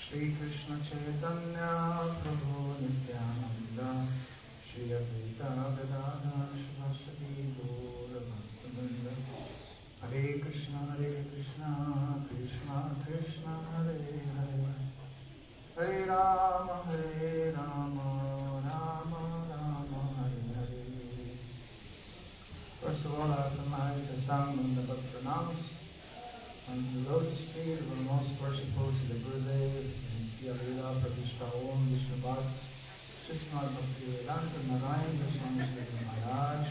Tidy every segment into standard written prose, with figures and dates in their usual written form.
Shri Krishna Chaitanya Prabhu Nityananda Shri Advaita Vedanta Shivasati Gaura Bhaktivinoda Hare Krishna Krishna Krishna Hare Hare Hare Rama Rama Rama Hare Hare. First of all, I have to my Sastanga Pranams and the lotus feet of the most worshipful Sri Gurudev and Yavila Pratishta Om Vishnu Bhat Krishna Bhaktivedanta Narayan Krishna Maharaj,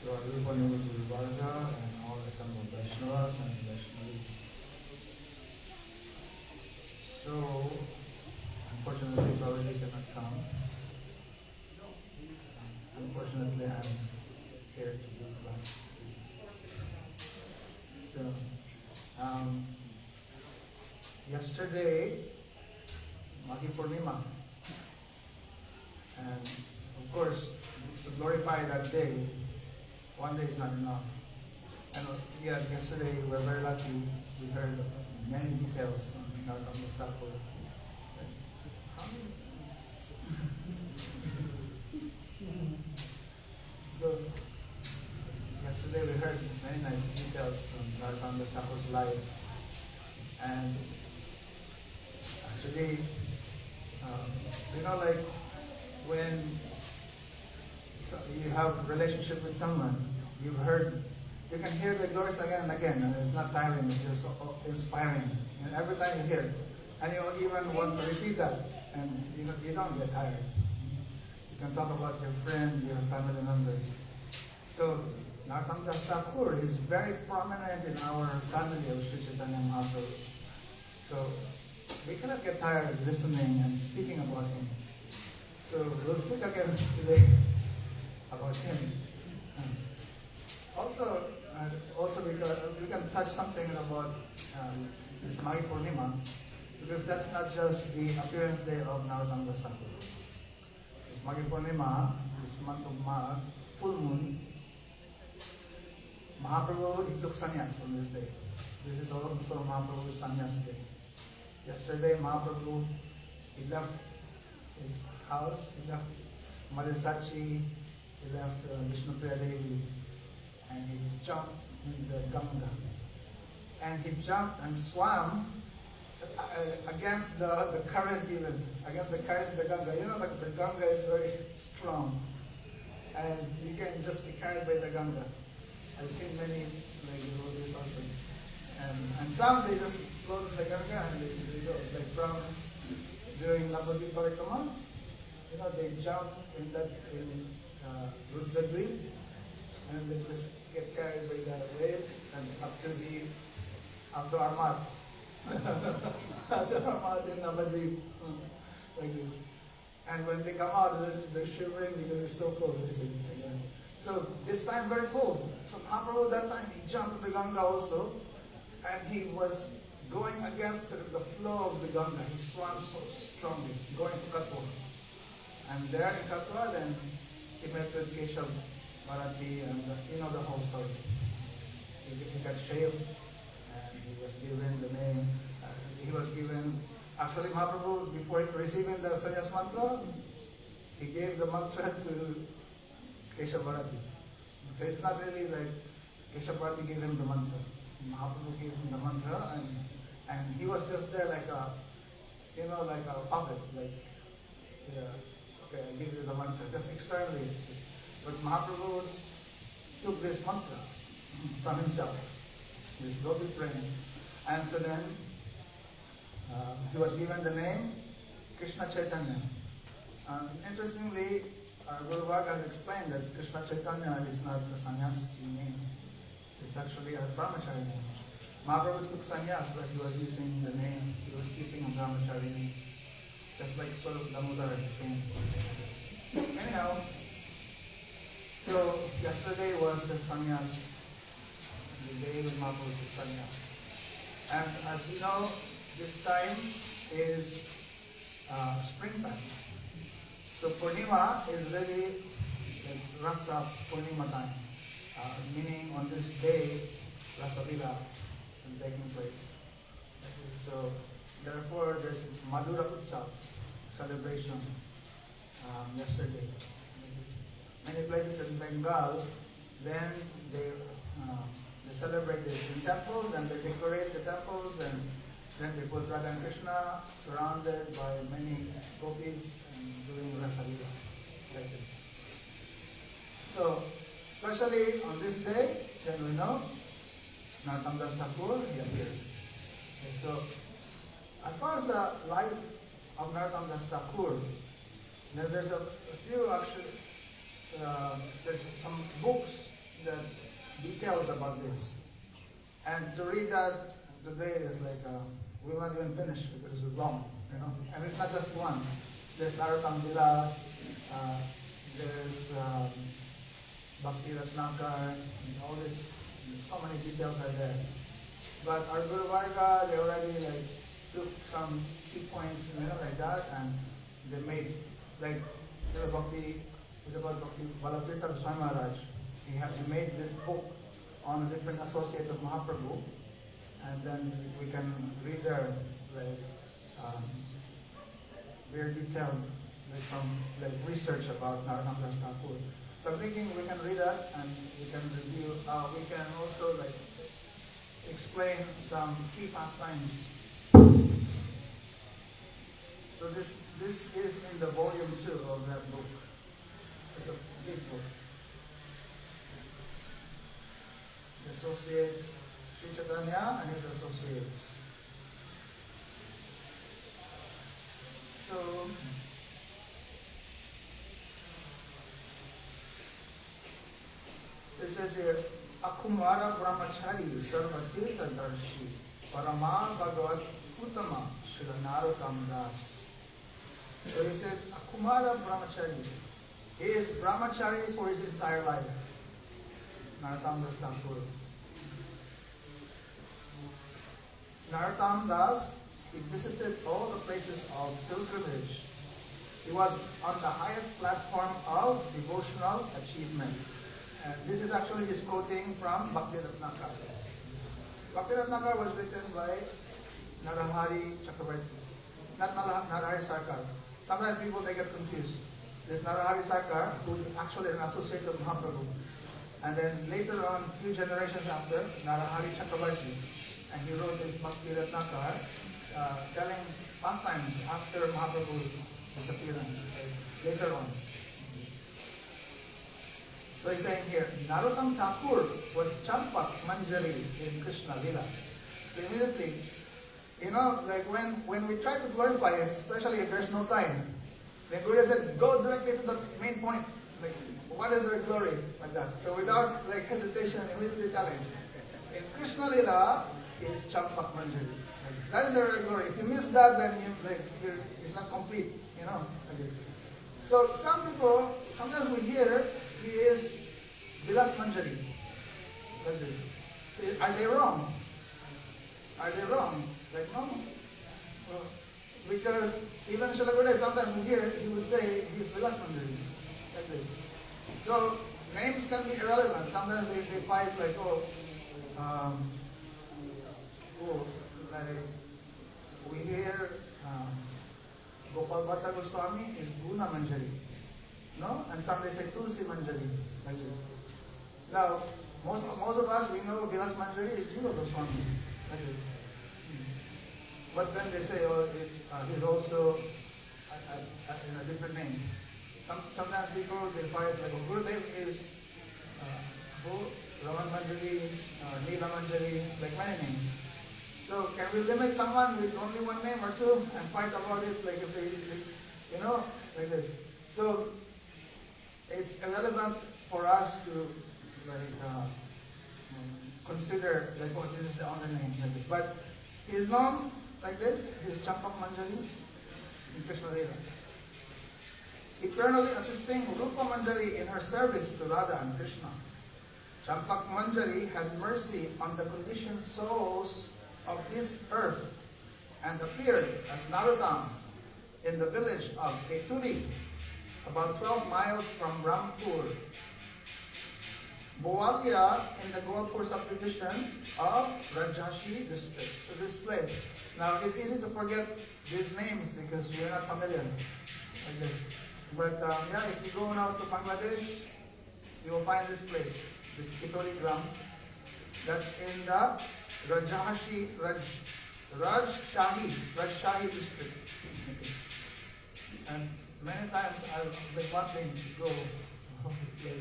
Lord Rupa Guru Varga, and all assembled Vaishnavas and Vaishnavis. So, unfortunately, Prabhuji cannot come. Unfortunately, I'm here to do class. So, yesterday, Maghi Purnima, and of course, to glorify that day, one day is not enough. And yeah, yesterday we were very lucky. We heard many details on Narottam Thakur. How many? So yesterday we heard many nice details on Narottam Thakur's life. And actually, like when you have a relationship with someone, you can hear the glories again and again, and it's not tiring, it's just inspiring. And every time you hear it, and you even want to repeat that, and you don't get tired. You can talk about your friend, your family members. So, Narottam Thakur is very prominent in our family of Sri Chaitanya Mahaprabhu. So, we cannot get tired of listening and speaking about him. So, we'll speak again today about him. Also because we can touch something about this Maghi Purnima, because that's not just the appearance day of Narottam Thakur. This Maghi Purnima, this month of Magh, full moon, Mahaprabhu, he took sannyas on this day. This is also Mahaprabhu's sannyas day. Yesterday, Mahaprabhu, he left his house, he left Mother Sachi, he left Vishnu Priya Devi, and he jumped in the Ganga. And he jumped and swam against the current even, against the current of the Ganga. You know, like the Ganga is very strong, and you can just be carried by the Ganga. I've seen many devotees also. And some, they just float the Ganga and they go. Like from, during Navadvip Parikrama, they jump in Rudra Dweep, and they just get carried by the waves and up to our mat. Up to our mat in Navadvip, like this. And when they come out, they're shivering because it's so cold. So this time very cold. So Mahaprabhu that time he jumped the Ganga also, and he was going against the flow of the Ganga. He swam so strongly, going to Katwa. And there in Katwa, then he met with Keshav Bharati, and the whole story. He got shaved, and he was given the name. Actually Mahaprabhu, before receiving the sannyas mantra, he gave the mantra to Keshav Bharati. So it's not really like Keshav Bharati gave him the mantra. Mahaprabhu gave him the mantra, and he was just there like a puppet, like, okay, I give you the mantra, just externally. But Mahaprabhu took this mantra from himself, this devotee friend, and so then he was given the name Krishna Chaitanya. Interestingly, Guru Varga has explained that Krishna Chaitanya is not the sannyasi name. It's actually a brahmachari name. Mahaprabhu took sannyas, but he was using the name, he was keeping a brahmachari name. Just like Swarup Damodar is saying. Anyhow, so yesterday was the sannyas, the day when Mahaprabhu took sannyas. And as you know, this time is springtime. So Purnima is really like Rasa Purnima time, meaning on this day, Rasa Lila is taking place. So Therefore, there's Madhura Utsav celebration yesterday. Many places in Bengal, then they celebrate this in temples, and they decorate the temples, and then they put Radha and Krishna surrounded by many gopis and doing Rasa Lila like this. So, especially on this day, then we know Narottam Thakur, he appeared. Okay, so, as far as the life of Narottam Thakur, there's a few actually, there's some books that details about this. And to read that today is like, we will not even finish because it's long, you know. And it's not just one. There's Narottam Vilas, there's Bhakti Ratnakar, and all this, so many details are there. But our Guru Varga, they already like took some key points, you know, like that, and they made like Bhakti Valatirtha Swami Maharaj. He made this book on different associates of Mahaprabhu, and then we can read there like very detailed like from like research about Narottam Thakur. So I'm thinking we can read that and we can review. We can also like explain some key pastimes. So this is in the volume 2 of that book. It's a big book. The associates, Sri Chaitanya and his associates. So, it says here, Akumara Brahmachari Sarvatirtha Darshi Parama Bhagavat Uttama Shri Narottam Das. So he said, Akumara Brahmachari. He is Brahmachari for his entire life. Narottam Das Thakur. Narottam Das, he visited all the places of pilgrimage. He was on the highest platform of devotional achievement. And this is actually his quoting from Bhakti Ratnakar. Bhakti Ratnakar was written by Narahari Chakravarti, not Narahari Sarkar. Sometimes people they get confused. There's Narahari Sarkar, who's actually an associate of Mahaprabhu. And then later on, few generations after, Narahari Chakravarti, and he wrote this Bhakti Ratnakar, telling pastimes after Mahaprabhu's disappearance, later on. So he's saying here, Narottam Thakur was Champak Manjari in Krishna Lila. So immediately, you know, like when we try to glorify it, especially if there's no time, the Guru said, go directly to the main point. Like, what is their glory? Like that. So without like hesitation, immediately telling, in Krishna Lila is Champak Manjari. Like, that is their glory. If you miss that, then it's not complete, you know. Like so some people, sometimes we hear, he is Vilas Manjari. Like this. So, are they wrong? Are they wrong? Like, no. Because even Srila Gurudev, sometimes we hear, he would say, he's Vilas Manjari. Like this. So, names can be irrelevant. Sometimes they fight like, like, we hear Gopal Bhatta Goswami is Guna Manjari. No? And some they say Tulsi Manjari. Like this. Now, most of us, we know Vilas Manjari is Jiva Goswami. Like this. But then they say, oh, he's also in a different name. Sometimes people, they fight like, Gurudev is Raman Manjari, Neela Manjari, like many names. So can we limit someone with only one name or two and fight about it, like if they, you know, like this. So it's irrelevant for us to like consider like, oh, this is the only name. Like this. But he's known like this. He's Champak Manjari in Krishna Lila, eternally assisting Rupa Manjari in her service to Radha and Krishna. Champak Manjari had mercy on the conditioned souls of this earth and appeared as Narottam in the village of Keturi, about 12 miles from Rampur. Boalia in the Golpur subdivision of Rajshahi district. So this place. Now it's easy to forget these names because we're not familiar with this. But yeah, if you go now to Bangladesh, you will find this place, this Kitoli Gram. That's in the Rajshahi district. Okay. And many times I've been wanting to go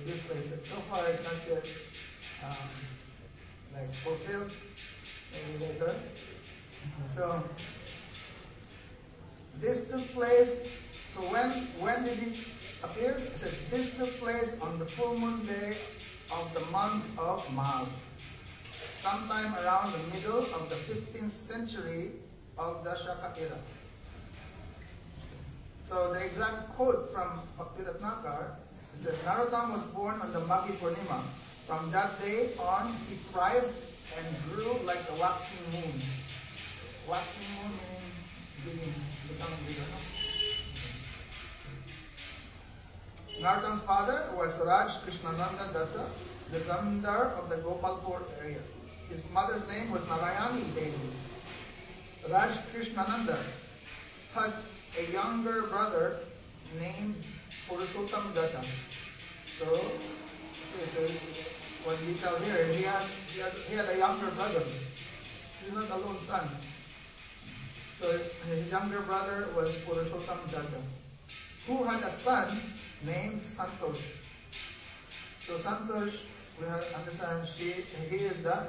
this place, and so far it's not yet like fulfilled. Maybe later. So this took place. So when did it appear? It said this took place on the full moon day of the month of Mag, sometime around the middle of the 15th century of the Shaka era. So the exact quote from Bhaktiratnakar, it says, Narottam was born on the Maghi Purnima. From that day on, he thrived and grew like a waxing moon. Waxing moon meaning becoming bigger. Narottam's father was Raj Krishnananda Datta, the Zamindar of the Gopalpur area. His mother's name was Narayani Devi. Raj Krishnananda had a younger brother named Purushottam Datta. So what we tell here, he had a younger brother. He's not a lone son. So his younger brother was Purushottam Datta, who had a son named Santosh. So Santosh, we have to understand, he is the,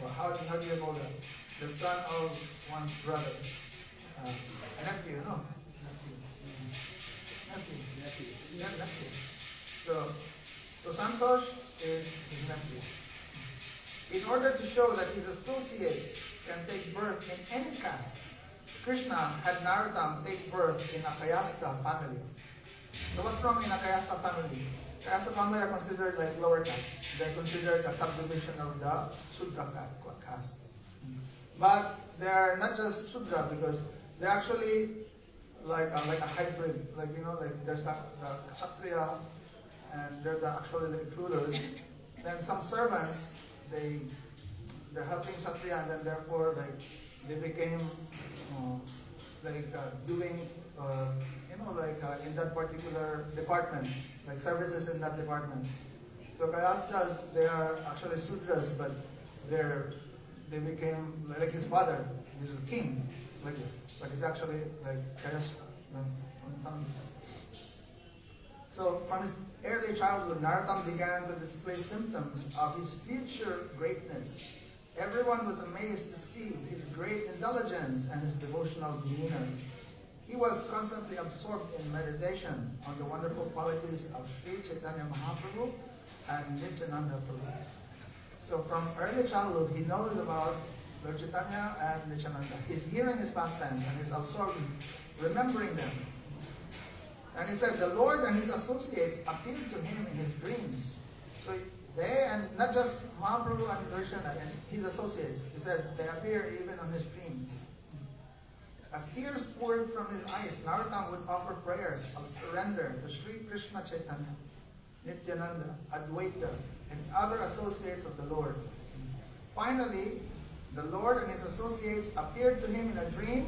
or how do you call that? The son of one's brother. A nephew, no? Nephew. So Santosh is his nephew. In order to show that his associates can take birth in any caste, Krishna had Narottam take birth in a Kayasta family. So what's wrong in a Kayasta family? Kayasta family are considered like lower caste. They're considered a subdivision of the Sudra caste. But they're not just Sudra because they're actually like a hybrid. Like, you know, like there's the Kshatriya and they're actually the rulers. Then some servants, they're helping Kshatriya and then therefore like they became doing in that particular department, like services in that department. So Kayastas, they are actually Sudras, but they became like his father. He's a king, like this, but he's actually like Kayasta. So from his early childhood, Narottam began to display symptoms of his future greatness. Everyone was amazed to see his great intelligence and his devotional demeanor. He was constantly absorbed in meditation on the wonderful qualities of Sri Chaitanya Mahaprabhu and Nityananda Prabhu. So from early childhood, he knows about Lord Chaitanya and Nityananda. He's hearing his pastimes and he's absorbed, remembering them. And he said, the Lord and his associates appeared to him in his dreams. So they, and not just Mahaprabhu and Krishna and his associates, he said, they appear even on his dreams. As tears poured from his eyes, Narottam would offer prayers of surrender to Sri Krishna Chaitanya, Nityananda, Advaita, and other associates of the Lord. Finally, the Lord and his associates appeared to him in a dream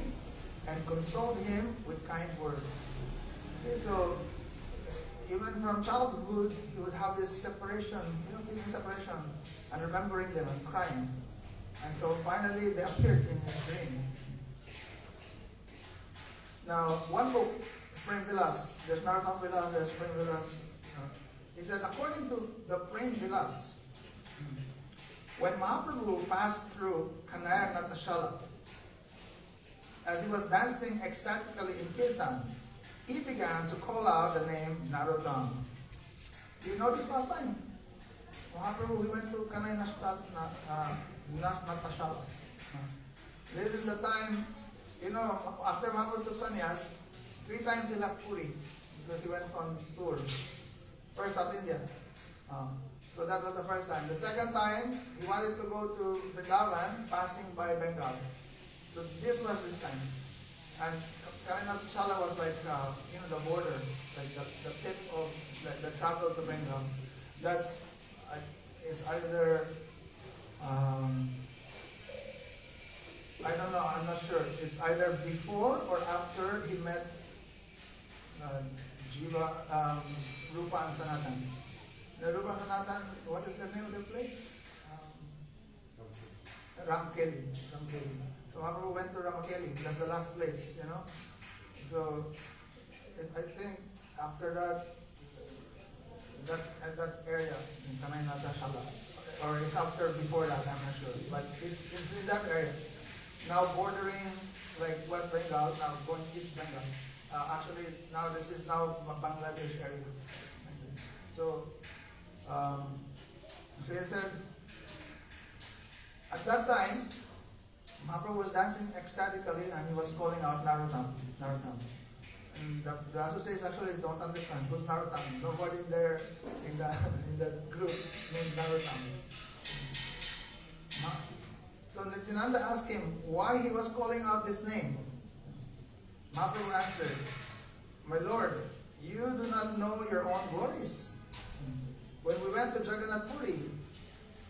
and consoled him with kind words. Okay, so even from childhood, he would have this separation, feeling separation, and remembering them and crying. And so finally, they appeared in his dream. Now, one book, Prem Vilas, there's Narottam Vilas, there's Prem Vilas. He said, according to the Prem Vilas, when Mahaprabhu passed through Kanayar Natashala, as he was dancing ecstatically in Kirtan, he began to call out the name Narottam. Do you know this last time? Mahaprabhu, he went to Kanayar Natashala. This is the time, after Mahaprabhu took sannyas, 3 times he left Puri because he went on tour. First South India. So that was the first time. The second time, he wanted to go to Vrindavan, passing by Bengal. So this was this time. And Karanatchala was like, the border, like the tip of the travel to Bengal. That's, is either, I don't know, I'm not sure. It's either before or after he met Jiva, Rupa and Sanatan. The Rupa and Sanatan, what is the name of the place? Ramkeli. So Mahaprabhu went to Ramakeli. That's the last place, you know. So I think after that, at that area in Kanay Nata Shala, or it's after before that, I'm not sure. But it's in that area. Now bordering like West Bengal, now going East Bengal. Actually, now this is now Bangladesh area. So, so he said, at that time, Mahaprabhu was dancing ecstatically and he was calling out Narottam. And the Dasu says actually don't understand who's Narottam. Nobody there in the group named Narottam. So Nityananda asked him why he was calling out this name. Mahaprabhu answered, "My Lord, you do not know your own glories. When we went to Jagannath Puri,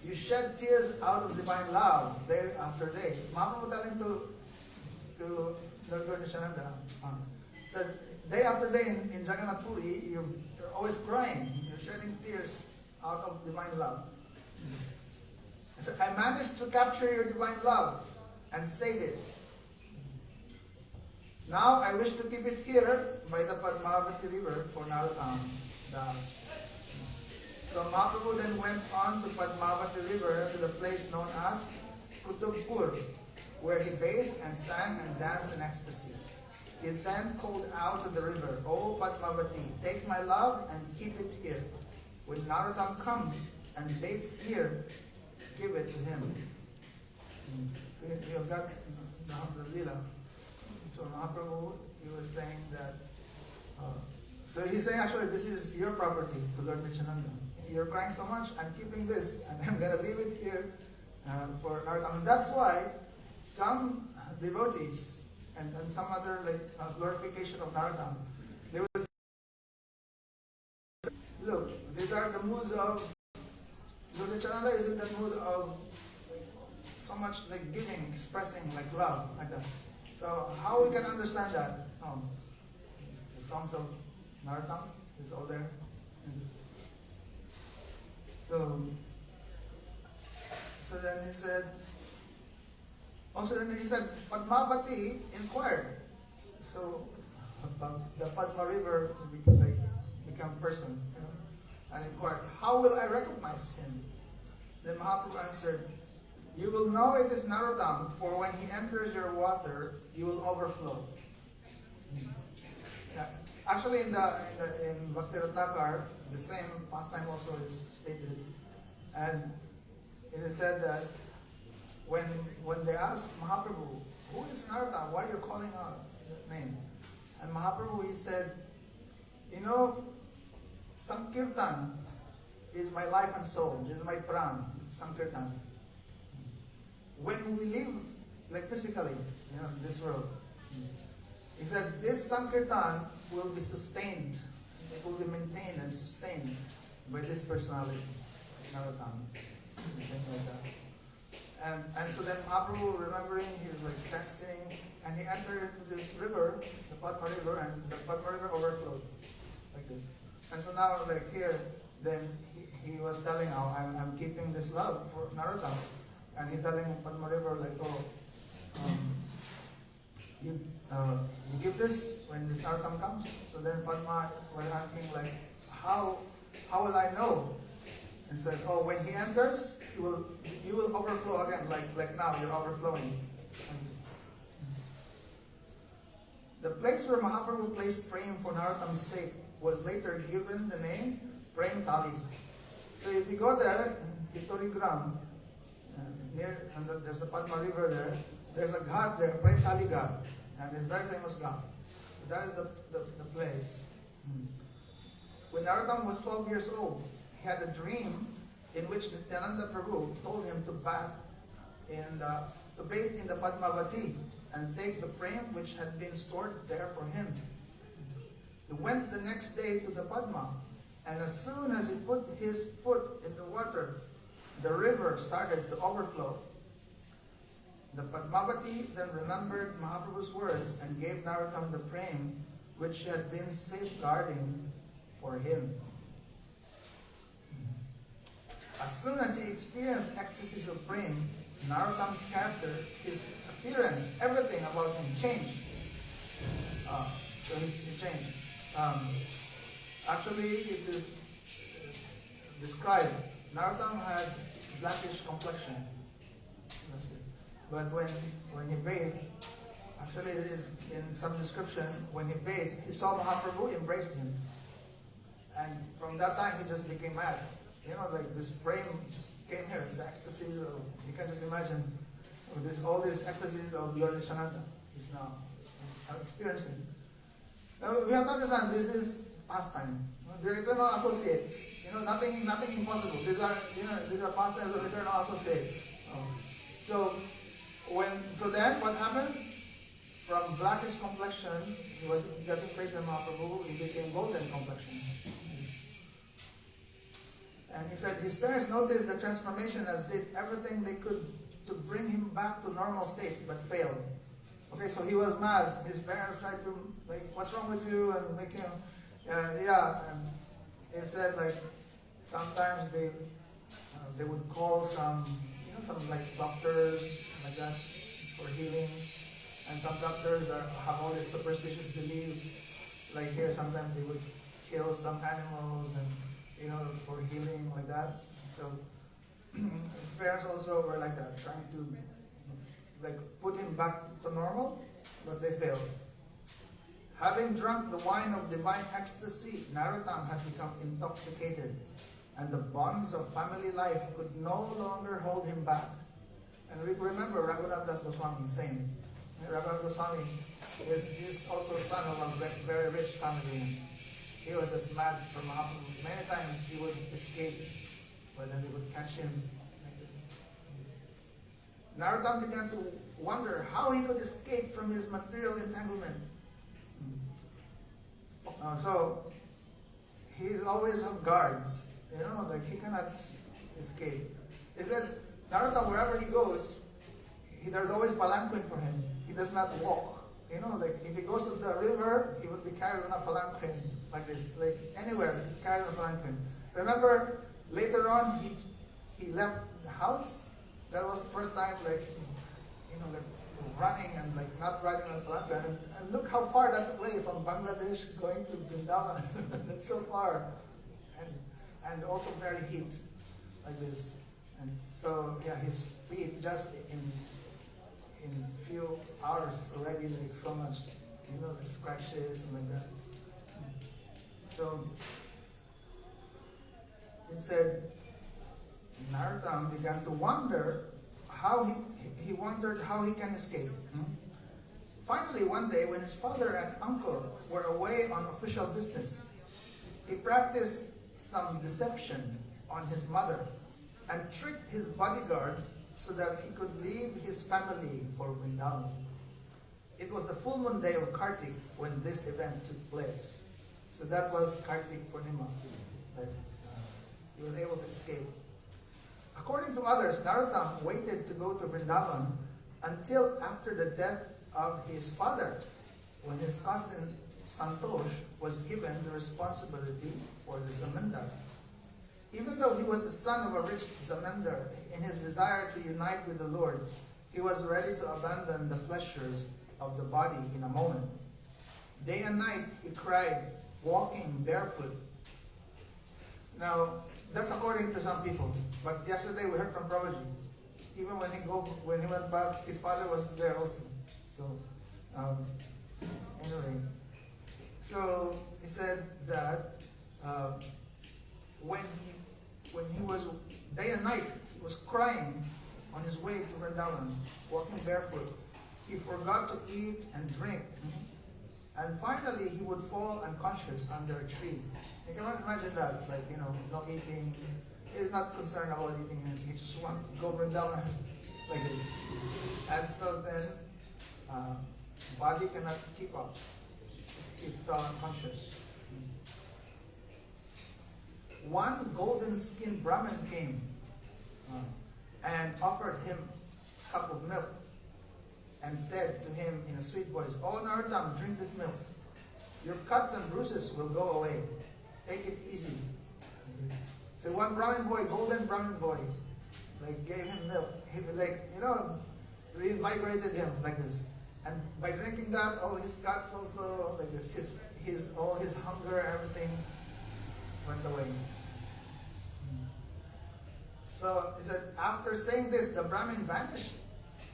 you shed tears out of divine love day after day." Mahaprabhu telling to Lord Nityananda, said, day after day in Jagannath Puri, you're always crying, you're shedding tears out of divine love. He said, I managed to capture your divine love and save it. Now I wish to keep it here by the Padmavati river for Narottam Das. So Mahaprabhu then went on to Padmavati river to the place known as Kutubpur, where he bathed and sang and danced in ecstasy. He then called out to the river, "O Padmavati, take my love and keep it here. When Narottam comes and bathes here, give it to him." You have got the Lila. So Mahaprabhu, he was saying that, so he's saying actually this is your property to Lord Nityananda. You're crying so much, I'm keeping this and I'm going to leave it here for Narottam. And that's why some devotees and some other like glorification of Narottam, they will say, look, these are the moods of Lord Nityananda is in the mood of like, so much like giving, expressing like love, like that. So how we can understand that? The songs of Narottam is all there. So then he said, Padmavati inquired. So the Padma river became person, you know, and inquired, how will I recognize him? Then Mahaprabhu answered, you will know it is Narottam, for when he enters your water, you will overflow. Yeah. Actually, in Bhakti Ratnakar, the same pastime also is stated, and it is said that when they asked Mahaprabhu, who is Narottam? Why are you calling out that name? And Mahaprabhu, he said, you know, Sankirtan is my life and soul. This is my pran, Sankirtan. When we live like physically, you know, in this world, he said this Sankirtan will be sustained, it will be maintained and sustained by this personality, Narottam. Like that. And so then Mahaprabhu, remembering, he was like dancing, and he entered into this river, the Padma river, and the Padma river overflowed like this. And so now, like here, then he was telling how I'm keeping this love for Narottam, and he telling Padma river like, you give this when this Narottam comes. So then Padma was asking like, how will I know? And said, when he enters, you will overflow again, like now you're overflowing. The place where Mahaprabhu placed Prem for Narottam's sake was later given the name Prem Tali. So if you go there, Kittorigram, near, and there's a Padma river there, there's a ghat there, Prem Tali Ghat, and it's a very famous ghat. So that is the place. When Narottam was 12 years old, he had a dream in which Nityananda Prabhu told him to bathe in the Padmavati and take the prem which had been stored there for him. He went the next day to the Padma, and as soon as he put his foot in the water, the river started to overflow. The Padmavati then remembered Mahaprabhu's words and gave Narottam the prem which she had been safeguarding for him. As soon as he experienced ecstasies of prem, Narottam's character, his appearance, everything about him changed. So he changed. Actually, it is described. Narottam had blackish complexion. But when he bathed, actually it is in some description, when he bathed, he saw Mahaprabhu, embraced him. And from that time, he just became mad. Like this prem just came here, the ecstasies of, you can just imagine, all these ecstasies of Lord Nityananda. He's now experiencing. Now we have to understand, this is pastime. They're eternal associates. Nothing impossible. These are pastimes of eternal associates. So then what happened? From blackish complexion, he was getting praised by Mahaprabhu, he became golden complexion. And he said his parents noticed the transformation as did everything they could to bring him back to normal state, but failed. Okay, so he was mad. His parents tried to, what's wrong with you? And make him, and he said, sometimes they would call some doctors, like that, for healing. And some doctors have all these superstitious beliefs. Like here, sometimes they would kill some animals and, for healing, like that. So his parents also were like that, trying to put him back to normal, but they failed. Having drunk the wine of divine ecstasy, Narottam had become intoxicated, and the bonds of family life could no longer hold him back. And we remember Raghunath Das Goswami, same. Raghunath Goswami is also son of a very rich family. He was just mad for Mahaprabhu. Many times he would escape, but then they would catch him. Narottam began to wonder how he could escape from his material entanglement. So he's always on guards, he cannot escape. He said, Narottam, wherever he goes, there's always palanquin for him. He does not walk. If he goes to the river, he would be carried on a palanquin like this. Anywhere, carried on a palanquin. Remember, later on, he left the house. That was the first time, running and not riding on a palanquin. And look how far that's away from Bangladesh going to Vrindavan. That's so far. And also very heat, like this. And so, his feet just in few hours already so much, scratches and like that. So it said Narottam began to wonder how he wondered how he can escape. Finally, one day when his father and uncle were away on official business, he practiced some deception on his mother and tricked his bodyguards so that he could leave his family for Vrindavan. It was the full moon day of Kartik when this event took place. So that was Kartik Purnima, that he was able to escape. According to others, Narottam waited to go to Vrindavan until after the death of his father, when his cousin Santosh was given the responsibility for the Zamindar. Even though he was the son of a rich Zamindar, in his desire to unite with the Lord, he was ready to abandon the pleasures of the body in a moment. Day and night he cried, walking barefoot. Now, that's according to some people. But yesterday we heard from Prabhuji. Even when he went back, his father was there also. So, anyway. So, he said that when he was day and night, he was crying on his way to Vrindavan, walking barefoot. He forgot to eat and drink. And finally, he would fall unconscious under a tree. You can imagine that, no eating. He's not concerned about eating. He just wants to go Vrindavan like this. And so then, body cannot keep up. He fell unconscious. One golden-skinned Brahmin came and offered him a cup of milk and said to him in a sweet voice, "Oh Narottam, drink this milk. Your cuts and bruises will go away. Take it easy." So one Brahmin boy, golden Brahmin boy, like gave him milk. He like, reinvigorated him like this. And by drinking that, all his cuts also like this, all his hunger, everything went away. So he said, after saying this, the Brahmin vanished,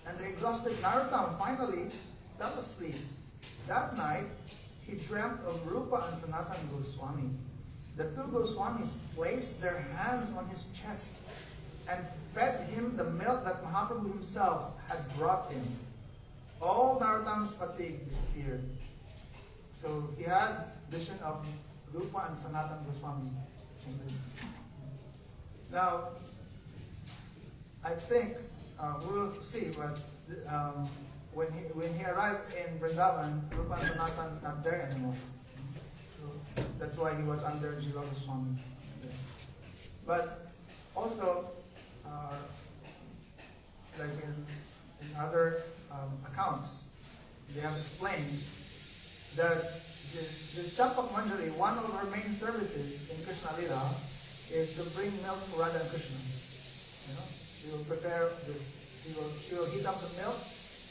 and the exhausted Narottam finally fell asleep. That night, he dreamt of Rupa and Sanatana Goswami. The two Goswamis placed their hands on his chest and fed him the milk that Mahaprabhu himself had brought him. All Narottam's fatigue disappeared. So he had vision of Rupa and Sanatana Goswami. Now, I think we'll see, but when he arrived in Vrindavan, Rupa and Sanatana not there anymore. So that's why he was under Jiva Goswami. But also, like in other accounts, they have explained that this Champak Manjari, one of her main services in Krishna Lila, is to bring milk to Radha and Krishna. She will prepare this. She will heat up the milk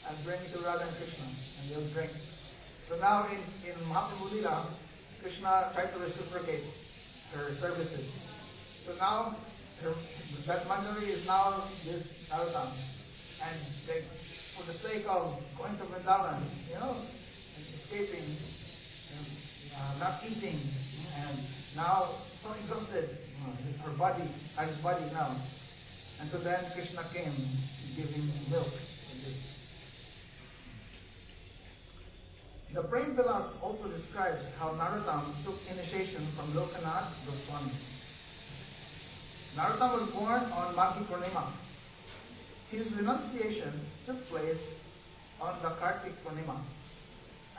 and bring it to Radha and Krishna, and they'll drink. So now in Mahaprabhu Lila, Krishna tried to reciprocate her services. So now that Manjari is now this Narottam, and for the sake of going to Vrindavan, and escaping, not eating, and now so exhausted, his body now. And so then Krishna came to give him milk. The Prem Vilas also describes how Narottam took initiation from Lokanath Goswami. Narottam was born on Maghi Purnima. His renunciation took place on the Kartik Purnima,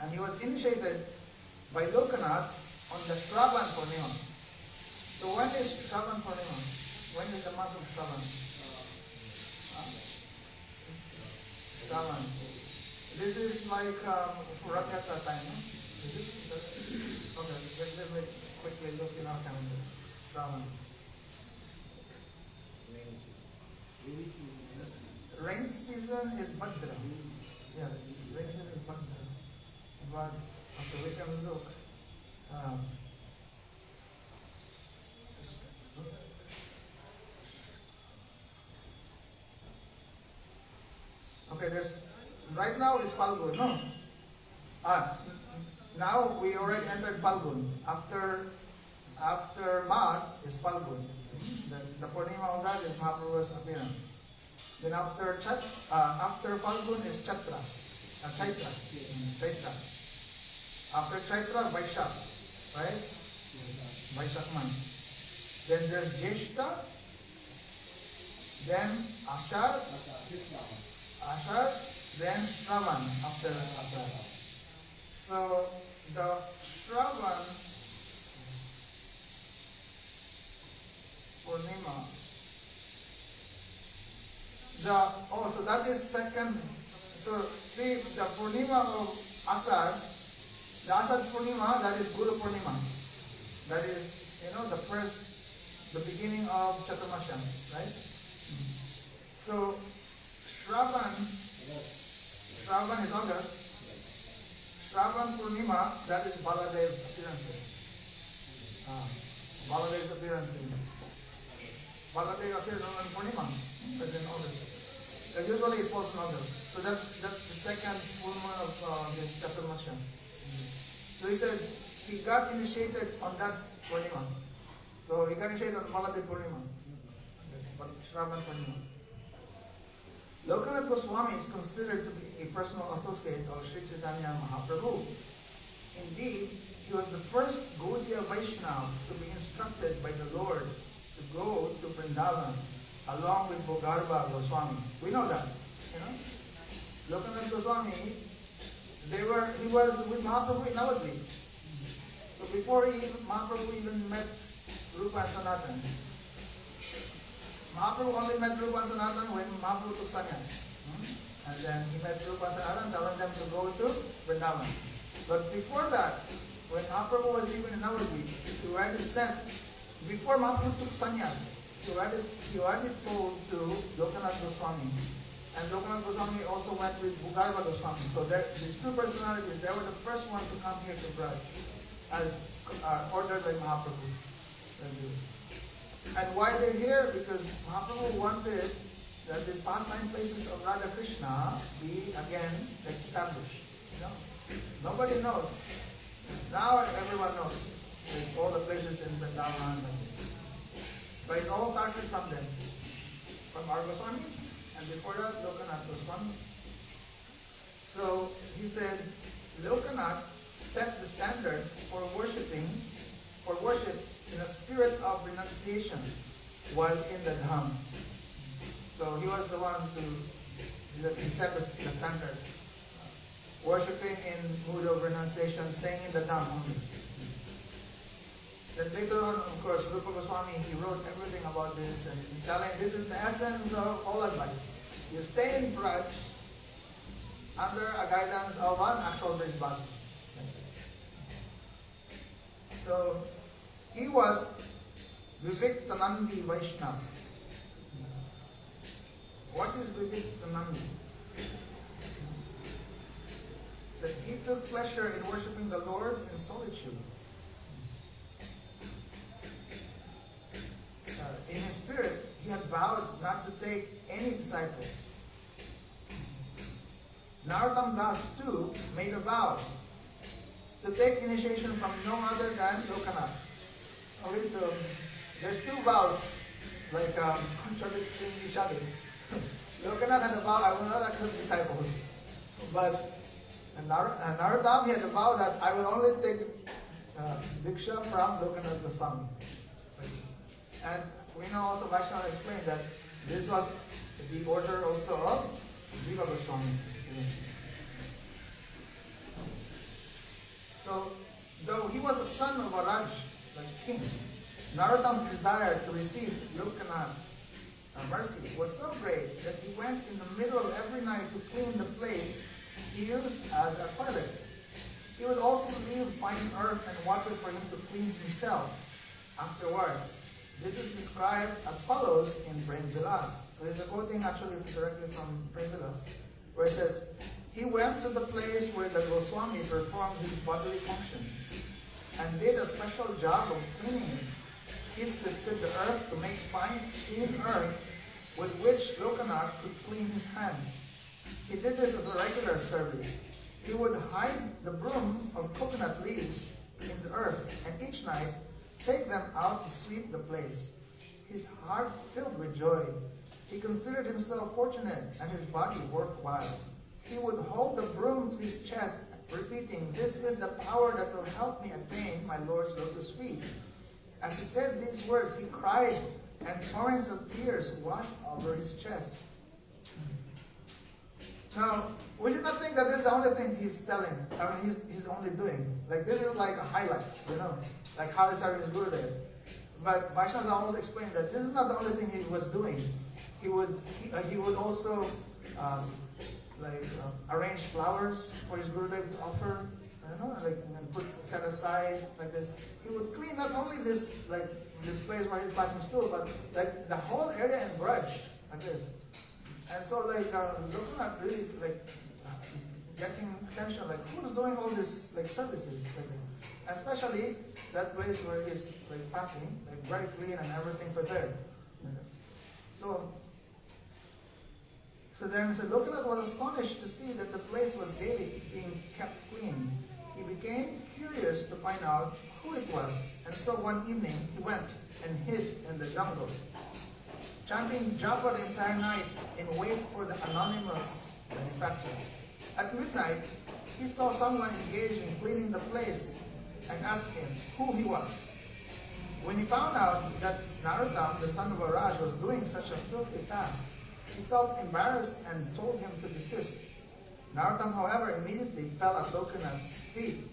and he was initiated by Lokanath on the Shravan Purnima. So when is Shravan Purnima? When is the month of Shravan? Shravan. This is like Rath Yatra time, no? Is it? Okay, let me quickly look in our calendar. Shravan. Rain season is Bhadra. Yeah, rain season is Bhadra. But okay, we can look. Okay, right now is Falgun, no? Now we already entered Falgun. After Magh is Falgun. The Purnima of that is Mahaprabhu's appearance. Then after Falgun is Chaitra. Chaitra. After Chaitra, Vaishak. Right? Vaishak month. Then there's Jeshta. Then Ashar, then Shravan after Ashar. So the Shravan Purnima, so that is second. So see, the Purnima of Ashar, the Ashar Purnima, that is Guru Purnima. That is, the beginning of Chaturmasya, right? So Shravan is August. Shravan Purnima, that is Baladev's appearance day. Baladev's appearance day. Baladev appears on Purnima, but in August. Usually it falls in August. So that's the second full moon of this Chaturmasya. So he said he got initiated on that Purnima. So he got initiated on Baladev Purnima. Shravan Purnima. Lokanath Goswami is considered to be a personal associate of Sri Chaitanya Mahaprabhu. Indeed, he was the first Gaudiya Vaishnava to be instructed by the Lord to go to Vrindavan along with Bogarbha Goswami. We know that, Lokanath Goswami, he was with Mahaprabhu in Navadvip. So before Mahaprabhu even met Rupa and Sanatana, Mahaprabhu only met Rupa and Sanatan when Mahaprabhu took sannyas. And then he met Rupa and Sanatan telling them to go to Vrindavan. But before that, when Mahaprabhu was even in Navadvip, he already sent, before Mahaprabhu took sannyas, he already told to Lokanath Goswami. And Lokanath Goswami also went with Bhugarva Goswami. So these two personalities, they were the first one to come here to Braj, as ordered by Mahaprabhu. And why they're here? Because Mahaprabhu wanted that these pastime places of Radha Krishna be again established. You know? Nobody knows. Now everyone knows. Like all the places in Vrindavan and this. But it all started from them. From our Goswamis. And before that, Lokanath Goswami. So he said, Lokanath set the standard for worship in a spirit of renunciation while in the Dham. So he was the one he set the standard. Worshipping in mood of renunciation, staying in the Dham only. Then later on, of course, Rupa Goswami, he wrote everything about this and telling this is the essence of all advice. You stay in Braj under a guidance of one actual Brijbasi. So, he was Viviktanandi Vaishnava. What is Viviktanandi? So he took pleasure in worshipping the Lord in solitude. In his spirit, he had vowed not to take any disciples. Narottam Das too made a vow to take initiation from no other than Lokanath. Okay, so there's two vows, like contradicting each other. Lokanath had a vow, I will not accept disciples. But Narottam, he had a vow that I will only take Diksha from Lokanath Goswami. And we know also Vaishnava explained that this was the order also of Jiva Goswami. So, though he was a son of a Raj, like king, Narottam's desire to receive Lokanath's mercy was so great that he went in the middle of every night to clean the place he used as a toilet. He would also leave fine earth and water for him to clean himself afterward. This is described as follows in Prem Vilas. So he's quoting actually directly from Prem Vilas, where it says, he went to the place where the Goswami performed his bodily functions and did a special job of cleaning it. He sifted the earth to make fine, clean earth with which Lokanath could clean his hands. He did this as a regular service. He would hide the broom of coconut leaves in the earth and each night take them out to sweep the place. His heart filled with joy. He considered himself fortunate and his body worthwhile. He would hold the broom to his chest, repeating, "This is the power that will help me attain my Lord's lotus feet." As he said these words, he cried, and torrents of tears washed over his chest. Now, we should not think that this is the only thing he's telling. I mean, he's only doing. Like, this is like a highlight, you know, like how he's serving his Gurudev. But Vaishnavas almost explained that this is not the only thing he was doing. He would also arrange flowers for his Gurudev to offer, you know, like and set aside like this. He would clean not only this place where he's passing stool, but like the whole area in Braj like this. And so looking at really getting attention, like who's doing all this services, and especially that place where he's passing, very clean and everything prepared. So then Lokanath was astonished to see that the place was daily being kept clean. He became curious to find out who it was, and so one evening he went and hid in the jungle, chanting japa the entire night in wait for the anonymous benefactor. At midnight, he saw someone engaged in cleaning the place and asked him who he was. When he found out that Narottam, the son of a Raj, was doing such a filthy task, he felt embarrassed and told him to desist. Narottam, however, immediately fell at Lokanath's feet,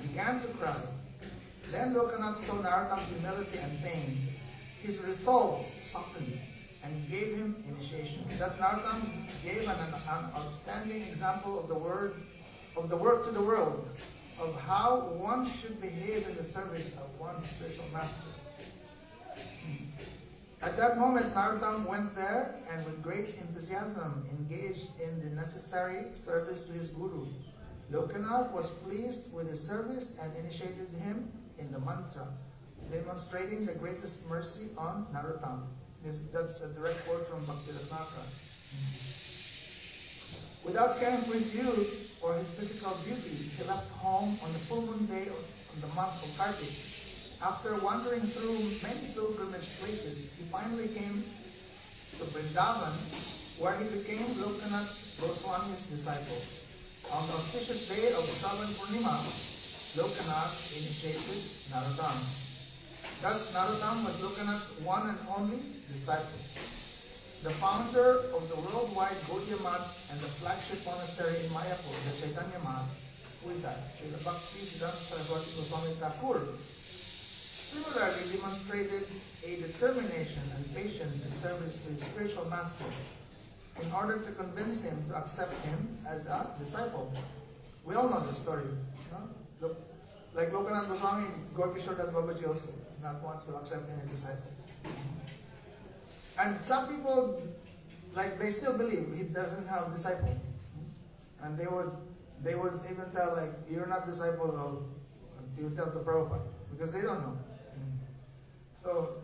began to cry. Then Lokanath saw Narottam's humility and pain. his resolve softened and gave him initiation. Thus Narottam gave an outstanding example of the work to the world, of how one should behave in the service of one's spiritual master. At that moment, Narottam went there and with great enthusiasm engaged in the necessary service to his guru. Lokanath was pleased with his service and initiated him in the mantra, demonstrating the greatest mercy on Narottam. That's a direct quote from Bhakti-Ratnakara. Without caring for his youth or his physical beauty, he left home on the full moon day of the month of Kartik. After wandering through many pilgrimage places, he finally came to Vrindavan, where he became Lokanath Goswami's disciple. On the auspicious day of Shravan Purnima, Lokanath initiated Narottam. Thus, Narottam was Lokanath's one and only disciple. The founder of the worldwide Gaudiya Maths and the flagship monastery in Mayapur, the Chaitanya Math, who is that? Srila Bhakti Siddhanta Saraswati Goswami Thakur, similarly demonstrated a determination and patience in service to his spiritual master in order to convince him to accept him as a disciple. We all know the story. No? Like Lokanath Goswami, Gaura Das Babaji also not want to accept him as a disciple. And some people, like, they still believe he doesn't have a disciple. And they would even tell, like, you're not disciple of, you tell to Prabhupada, because they don't know. So,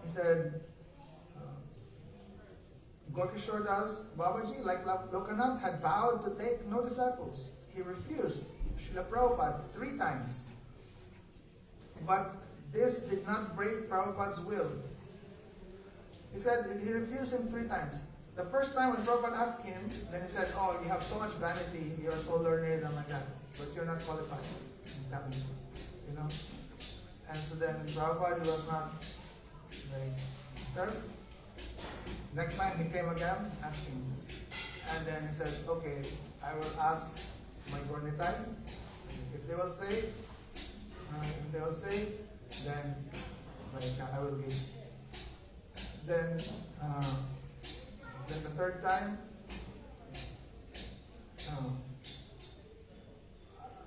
he said, Gaura Das Babaji, like Lokanath, had vowed to take no disciples. He refused Srila Prabhupada 3 times. But this did not break Prabhupada's will. He said he refused him 3 times. The first time when Prabhupada asked him, then he said, oh, you have so much vanity, you're so learned and like that, but you're not qualified. You know? And so then Prabhupada was not like disturbed. Next time he came again, asking. And then he said, okay, I will ask my Gornitai. If they will say, then like I will give. Then the third time,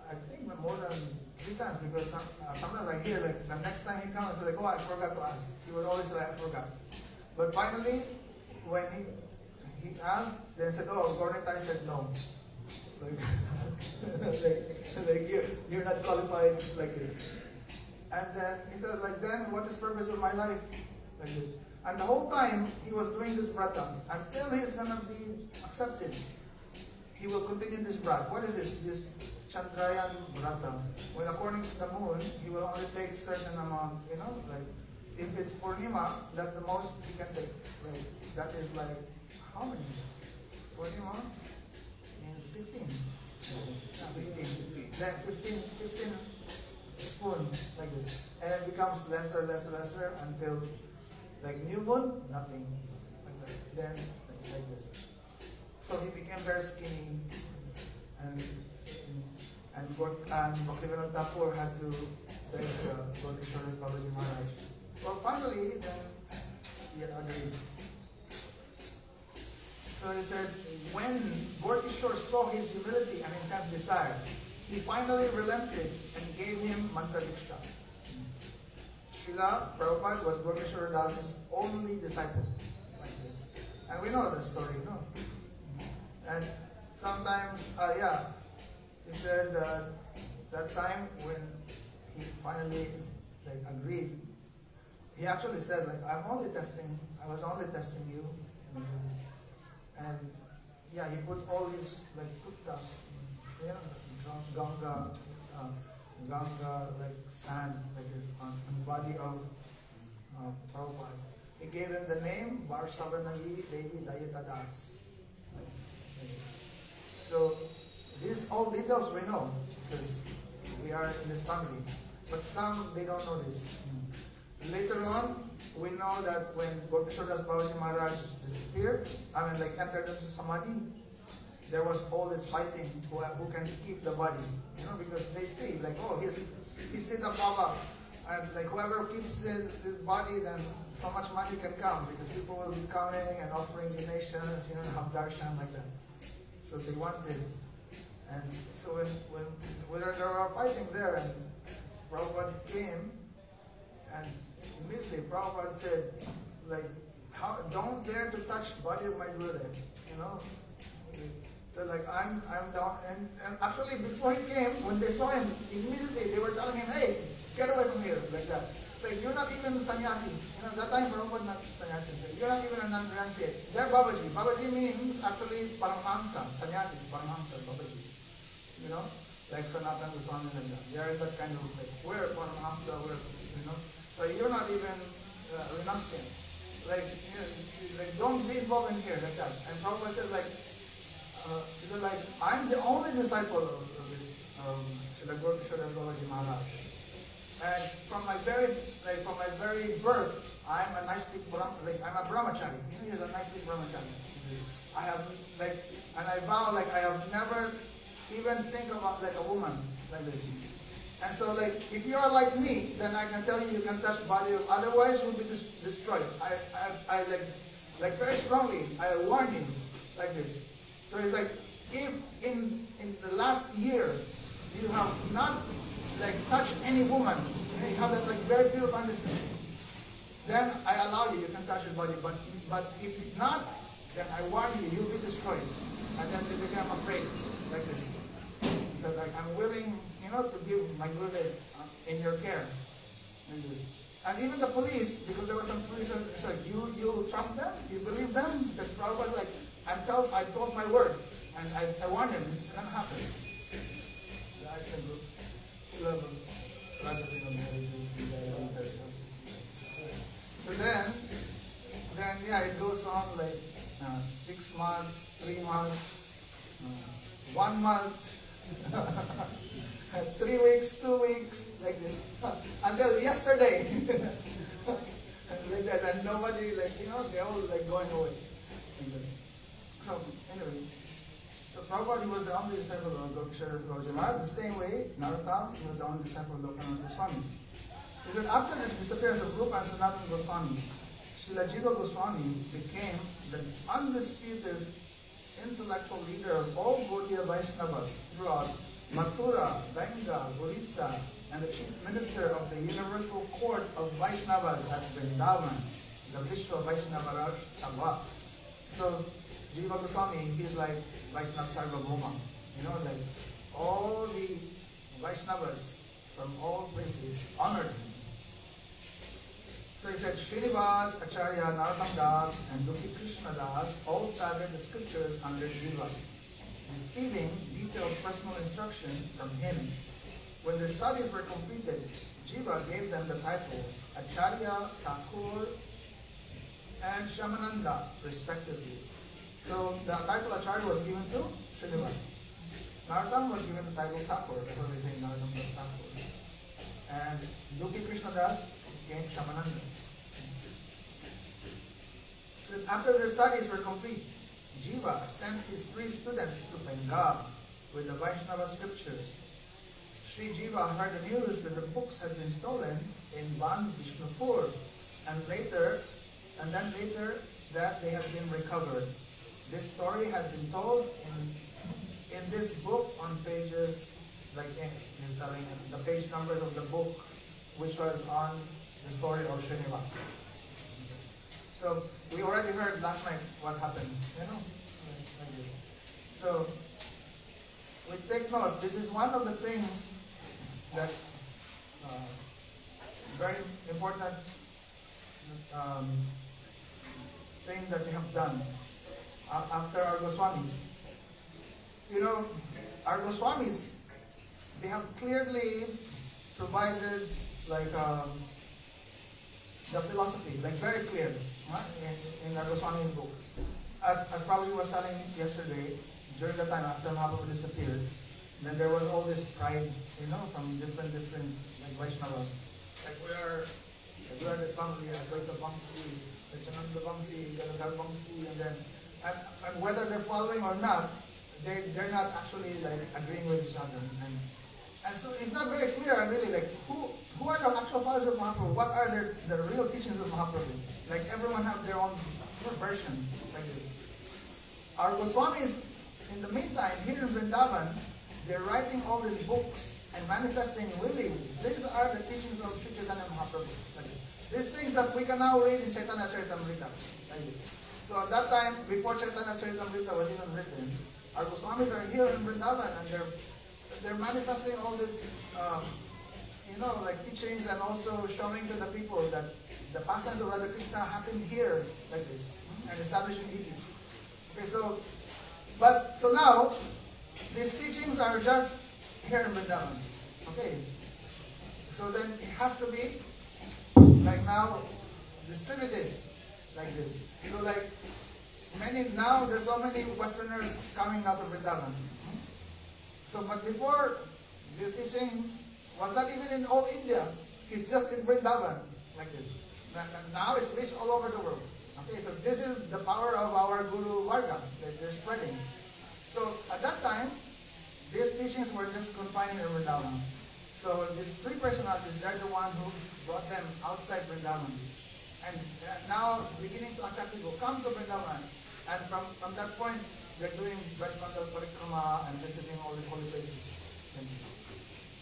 I think more than 3 times, because sometimes I hear like the next time he comes, like, oh, I forgot to ask. He would always say, I forgot. But finally, when he asked, then he said, oh, Gornitai said no. Like you're not qualified like this. And then he said, like, then what is the purpose of my life? Like this. And the whole time he was doing this brata until he's gonna be accepted. He will continue this brat. What is this? This Chandrayan brata. When according to the moon, he will only take a certain amount, you know, like if it's Purnima, that's the most he can take. Like that is like how many? Purnima means 15. 15. Then 15 spoon like this. And it becomes lesser until like new moon, nothing. Like that. Then like this. So he became very skinny, and Bhaktivinoda Thakur had to beg Gaura Das Babaji Maharaj. Well, finally, then he had agreed. So he said, when Gaura saw his humility and intense desire, he finally relented and gave him mantra diksha. Srila Prabhupada was Gaura Das's only disciple, like this. And we know the story, no? And sometimes, he said that time when he finally like agreed, he actually said like, I was only testing you. And yeah, he put all his like tuttas, Ganga like sand like this on the body of Prabhupada. He gave him the name Varshavanagi Devi Dayita Das. So these all details we know because we are in this family. But some they don't know this. Later on, we know that when Gaura Das Babaji Maharaj disappeared, entered into Samadhi, there was all this fighting who can keep the body, because they see like, oh, he's Sita Baba, And like whoever keeps his body, then so much money can come because people will be coming and offering donations, and have darshan like that. So they wanted. And so when they were fighting there, and Prabhupada came, and immediately Prabhupada said, like, don't dare to touch the body of my Gurudev, So like I'm down, and actually before he came, when they saw him, immediately they were telling him, hey, get away from here, like that. Like, you're not even sannyasi. That time Prabhupada not sannyasi. You're not even a non-renunciate. They're Babaji. Babaji means actually Paramhamsa, sannyasi, Paramhamsa, Babajis. Like Sanatana Goswami and that. They are in that kind of like, we're Paramhamsa, So you're not even renunciant. Like don't be involved in here, like that. And Prabhupada said, like, I'm the only disciple of this Srila Gaura Babaji Maharaj. And from my very birth, I'm a Naistik I'm a brahmachari. He's a Naistik brahmachari. I have and I vow I have never even think about like a woman like this. And so if you are like me, then I can tell you can touch body. Otherwise, we'll be destroyed. I very strongly I warn you like this. So it's like if in the last year you have not touch any woman, you have that very pure consciousness, then I allow you can touch his body. But if not, then I warn you, you'll be destroyed. And then they become afraid, like this. So I'm willing, to give my Gurudev in your care, like this. And even the police, because there were some police, it's like, you trust them? You believe them? Because Prabhupada I told my word, and I warned him, this is going to happen. So then it goes on 6 months, 3 months, 1 month, 3 weeks, 2 weeks, like this, until yesterday. Like that, and nobody, they're all going away. So anyway, so Prabhupada was the only disciple of Krishna Karunya. The same way, Narottam, he was the only disciple of Lokananda Goswami. He said after the disappearance of Rupa and Sanatana Goswami, Srila Jiva Goswami became the undisputed intellectual leader of all Gaudiya Vaishnavas throughout Mathura, Benga, Orissa, and the chief minister of the universal court of Vaishnavas at Vrindavan, the Vishwa Vaishnava Raj Sabha. So Jiva Goswami, he's like Vaishnava Sarvabhauma. All the Vaishnavas from all places honored him. So he said, Srinivas, Acharya, Narottam Das, and Duki Krishna Das all studied the scriptures under Jiva, receiving detailed personal instruction from him. When their studies were completed, Jiva gave them the titles Acharya, Thakur, and Shamananda, respectively. So the title Acharya was given to Srinivas. Narottam was given the title Thakur, that's why we say Narottam Das Thakur. And Duki Krishna Das became Shamananda. So after their studies were complete, Jiva sent his 3 students to Bengal with the Vaishnava scriptures. Sri Jiva heard the news that the books had been stolen in Van Vishnupur, and then later that they had been recovered. This story had been told in this book on pages, he's telling the page numbers of the book, which was on the story of Srinivas. So we already heard last night what happened, like this. So we take note. This is one of the things that very important thing that they have done after our Goswamis. Our Goswamis, they have clearly provided the philosophy, very clear, in our Goswami book. As Prabhuji was telling yesterday, during the time after Mahaprabhu disappeared, then there was all this pride, from different Vaishnavas. We are this family, Advaita Bangsi, Chananda Bangsi, Gadadhar Bangsi, and whether they're following or not, they're not actually agreeing with each other. And so it's not very clear, really, like, who are the actual followers of Mahaprabhu? What are the real teachings of Mahaprabhu? Like, everyone have their own versions, like this. Our Goswamis, in the meantime, here in Vrindavan, they're writing all these books and manifesting really, these are the teachings of Sri Chaitanya Mahaprabhu. Like this. These things that we can now read in Chaitanya Charitamrita, like this. So at that time, before Chaitanya Charitamrita was even written, our Goswamis are here in Vrindavan and they're manifesting all this, like teachings and also showing to the people that the pastimes of Radha Krishna happened here, like this, and establishing deeds. Okay, so now, these teachings are just here in Vrindavan. Okay, so then it has to be, like now, distributed, like this. So like, now there's so many Westerners coming out of Vrindavan. So, but before, these teachings was not even in all India. It's just in Vrindavan, like this. Now it's reached all over the world. Okay, so this is the power of our Guru Varga that they're spreading. So at that time, these teachings were just confined in Vrindavan. So these three personalities, they're the one who brought them outside Vrindavan. And now beginning to attract people, come to Vrindavan. And from that point, they're doing Vaishnav Parikrama and visiting all the holy places.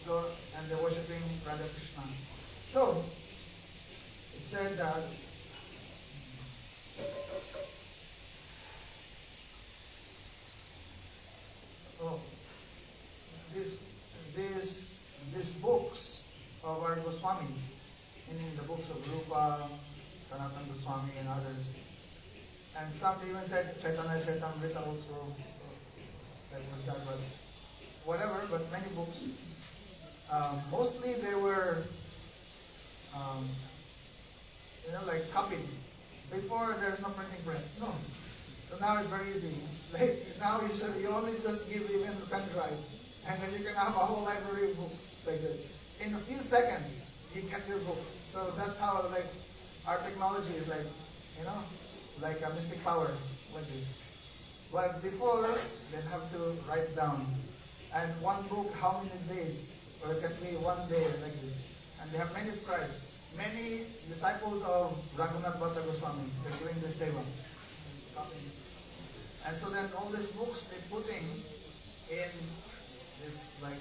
So, and they're worshipping Radha Krishna. So, it said that these books of our Goswamis, meaning the books of Rupa, Sanatana Goswami and others, and some even said Chaitanya Charitamrita also, that was that, but whatever, but many books. Mostly they were, like copied. Before there's no printing press, no. So now it's very easy. Like now you only just give even a pen drive, and then you can have a whole library of books like this. In a few seconds, you get your books. So that's how like our technology is like, like a mystic power like this. But before, they'd have to write down. And one book, how many days? Or it can be one day like this. And they have many scribes. Many disciples of Raghunath Bhatta Goswami, they're doing this seva. And so then all these books they're putting in this like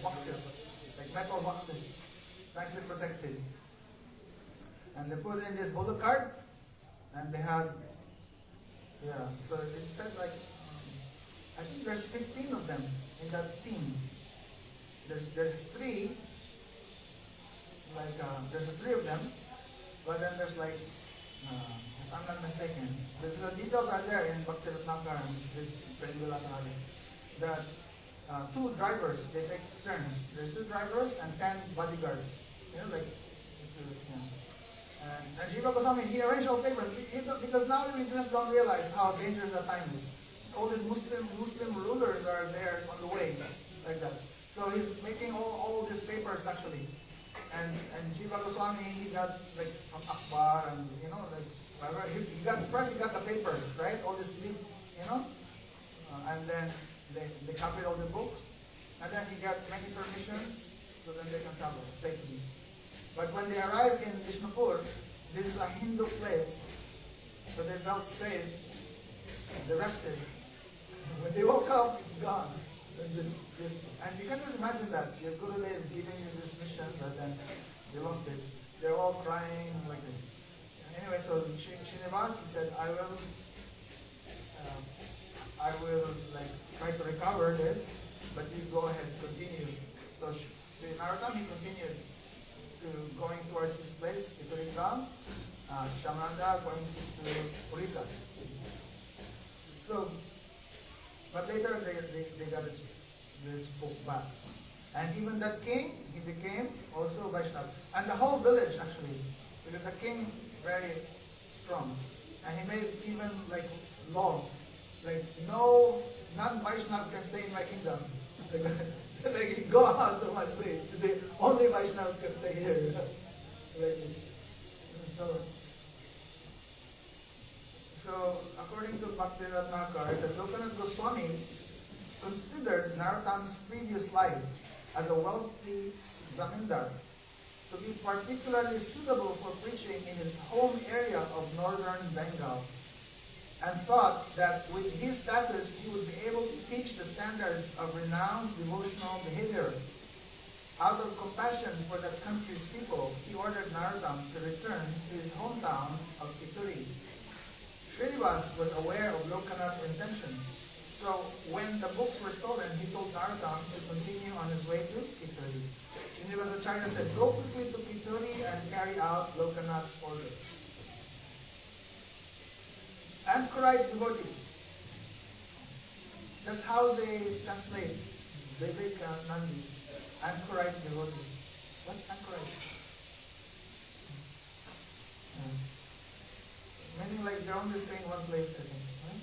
boxes, like metal boxes, nicely protected. And they put in this bullock cart, and they had, so it said like, I think there's 15 of them in that team. There's three, there's three of them, but then there's like, if I'm not mistaken, the details are there in Bhakti Ratnakar and this Prabhu that two drivers, they take turns. There's two drivers and 10 bodyguards. And Jiva Goswami, he arranged all papers because now we just don't realize how dangerous that time is. All these Muslim rulers are there on the way, like that. So he's making all these papers actually. And Jiva Goswami, he got like from Akbar and whatever. He got the papers, right? All this leaf, and then they copied all the books. And then he got many permissions so then they can travel safely. But when they arrived in Vishnupur, this is a Hindu place, so they felt safe. They rested. When they woke up, it's gone. And you can just imagine that your Gurudev giving you this mission, but then they lost it. They're all crying like this. Anyway, so Srinivas, he said, I will like try to recover this, but you go ahead, continue. So Narottam, he continued to going towards his place, Ituringam, Shamranda going to Orissa. So, but later they got this book back. And even that king, he became also Vaishnava. And the whole village actually, because the king very strong. And he made even like law, like no non-Vaishnava can stay in my kingdom. Like go out to my place. The only Vaishnavas can stay here. So according to Bhakti Ratnakar, Lokanath Goswami, considered Narottam's previous life as a wealthy zamindar to be particularly suitable for preaching in his home area of northern Bengal, and thought that with his status he would be able to teach the standards of renounced devotional behavior. Out of compassion for that country's people, he ordered Narottam to return to his hometown of Kituri. Srinivas was aware of Lokanath's intention, so when the books were stolen, he told Narottam to continue on his way to Kituri. Srinivasacharya said, "Go quickly to Kituri and carry out Lokanath's orders." Anchorite devotees. That's how they translate Vivekanandis. Anchorite devotees. What anchorite? Meaning like they're only staying in one place, I think. Right?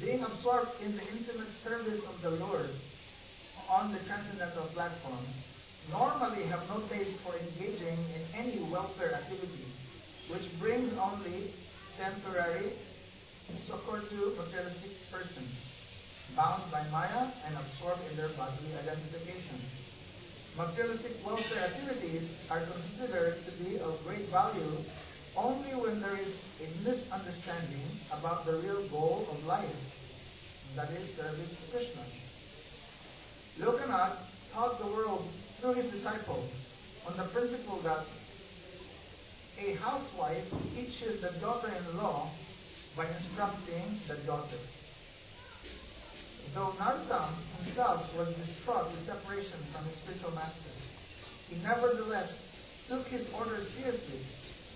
Being absorbed in the intimate service of the Lord on the transcendental platform, normally have no taste for engaging in any welfare activity, which brings only temporary succor to materialistic persons, bound by Maya and absorbed in their bodily identification. Materialistic welfare activities are considered to be of great value only when there is a misunderstanding about the real goal of life, that is service to Krishna. Lokanath taught the world through his disciple on the principle that a housewife teaches the daughter-in-law by instructing the daughter. Though Narottam himself was distraught with separation from his spiritual master, he nevertheless took his orders seriously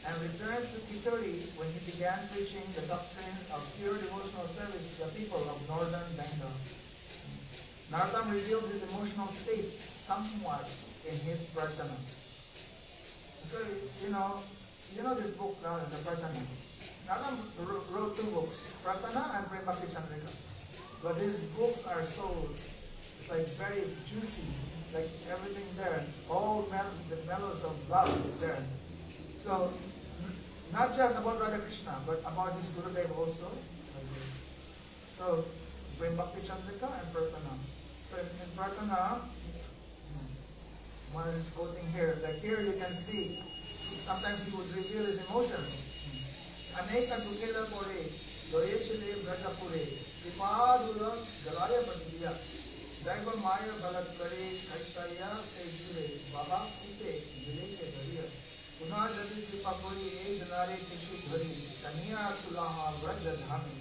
and returned to Kituri when he began preaching the doctrines of pure devotional service to the people of northern Bengal. Narottam revealed his emotional state somewhat in his Prarthana. So, you know this book now, the Prarthana. Narottam wrote two books, Prarthana and Prem Bhakti Chandrika. But his books are so, it's like very juicy, like everything there, all the mellows of love there. So, not just about Radha Krishna, but about his Gurudev also. Like this. So, Prem Bhakti Chandrika and Prarthana. So in Prarthana, one is quoting here, like here you can see, sometimes he would reveal his emotions. Aneka tukela kore, doye chile brajapure, ipadula galaya patiya, daiva maya balat kare, kaisaya se jure, baba kute, jile ke dariya. Puna jadi kripa kori, e janare kishu dhari, kaniya tulaha brajadhami.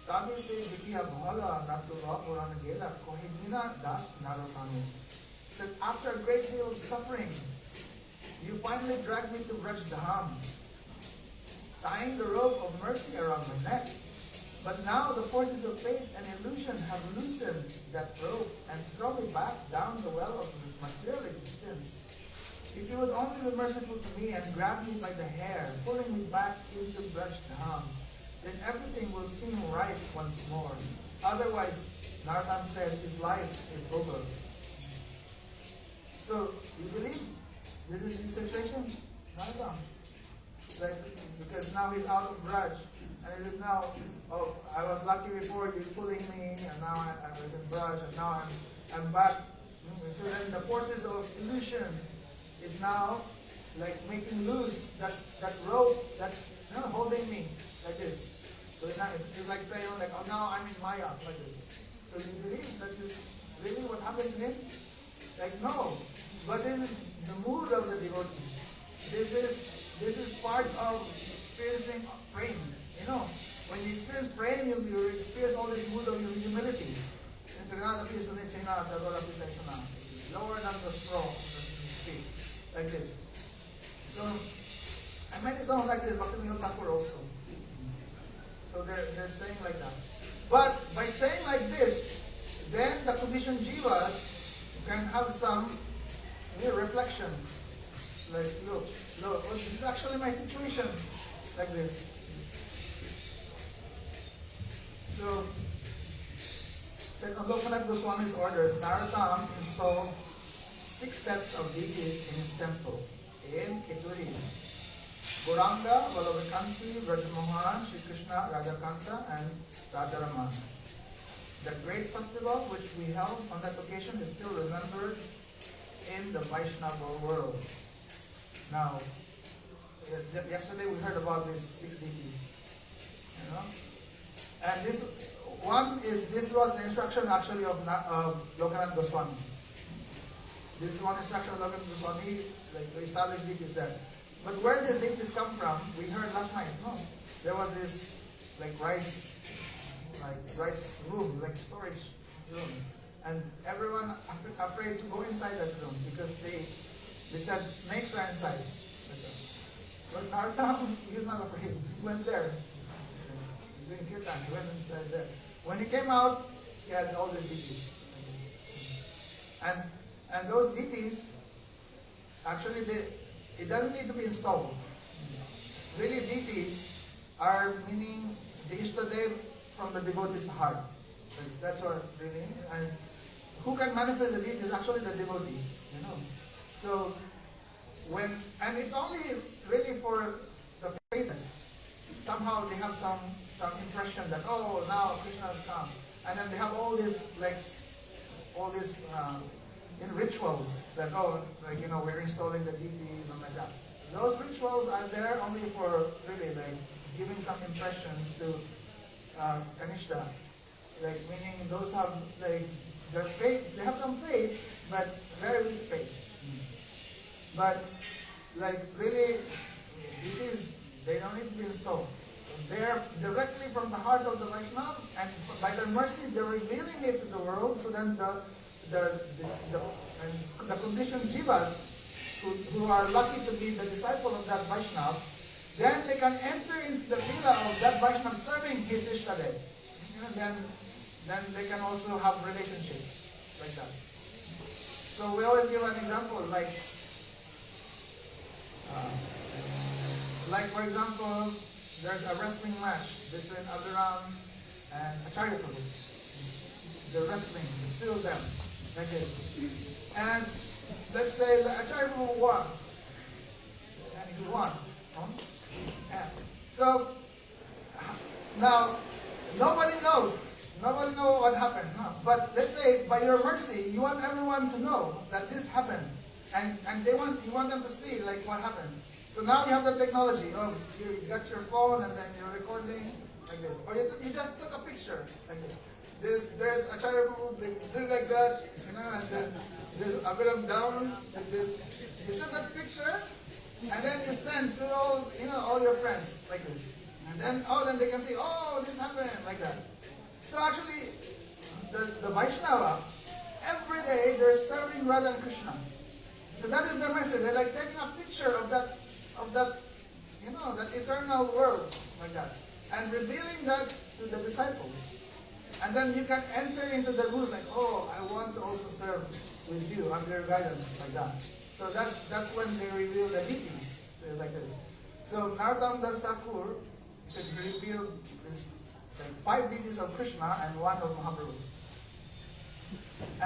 Tabi se bikiya bhala, natula puran gela, kohidina das Narottami. Said, after a great deal of suffering, you finally dragged me to Brajdham, tying the rope of mercy around my neck. But now the forces of faith and illusion have loosened that rope and thrown me back down the well of material existence. If you would only be merciful to me and grab me by the hair, pulling me back into Brajdham, then everything will seem right once more. Otherwise, Narottam says his life is over. So, you believe this is his situation? Narottam. Like, because now he's out of Braj. And he says now, oh, I was lucky before you pulling me, and now I was in Braj, and now I'm back. So then the forces of illusion is now like making loose that rope that's holding me like this. So it's like saying like, oh, now I'm in Maya like this. So you believe that is really what happened to him? Like no. But this is the mood of the devotee. This is part of experiencing prem. You know, when you experience prem, you experience all this mood of humility. Lower than the straw, speak like this. So I made it sound like this, Thakur also. So they're saying like that. But by saying like this, then the conditioned jivas can have some reflection. Like, look, this is actually my situation. Like this. So, said on Lokanath Goswami's orders, Narottam installed 6 sets of deities in his temple in Kituri. Gauranga, Vallabhakanti, Brajamohan, Shri Krishna, Radhakanta, and Radharaman. the great festival which we held on that occasion is still remembered in the Vaishnava world. Now, yesterday we heard about these 6 deities, you know, and this was the instruction actually of Lokanath Goswami. This is one instruction of Lokanath Goswami, like to establish deities there. But where these deities come from, we heard last night. No, there was this like rice room, like storage room, and everyone afraid to go inside that room because they said snakes are inside. But Narottam, he was not afraid. He went there. He went inside there. When he came out, he had all these deities. And those deities, actually, it doesn't need to be installed. Really, deities are meaning the Ishtadev from the devotee's heart. That's what really. And who can manifest the deities? Actually, the devotees. You know. So and it's only really for the faithless. Somehow they have some impression that now Krishna has come, and then they have all these rituals that we're installing the deities and like that. Those rituals are there only for really like giving some impressions to Kanishta, like meaning those have like their faith. They have some faith, but very weak faith. But like really, they don't need to be installed. They're directly from the heart of the Vaishnava, and by their mercy, they're revealing it to the world. So then the conditioned jivas who are lucky to be the disciple of that Vaishnava, then they can enter into the villa of that Vaishnava serving his Ishtadev. And then they can also have relationships like that. So we always give an example, like for example, there's a wrestling match between Abhiram and Acharya Prabhu. They're wrestling, the two of them, like this. And let's say the Acharya Prabhu won. And he won. Yeah. So, now, nobody knows what happened. No? But let's say, by your mercy, you want everyone to know that this happened. And you want them to see like what happened. So now you have the technology. You got your phone and then you're recording like this. Or you just took a picture like this. There's Acharya Prabhu doing like that, and then there's a bit of down like this. You took that picture and then you send to all your friends like this. And then they can see, this happened like that. So actually the Vaishnava, every day they're serving Radha and Krishna. So that is their message. They're like taking a picture of that eternal world like that, and revealing that to the disciples. And then you can enter into the room like, I want to also serve with you under your guidance like that. So that's when they reveal the deities like this. So Narottam Das Thakur, he revealed this like 5 deities of Krishna and 1 of Mahaprabhu.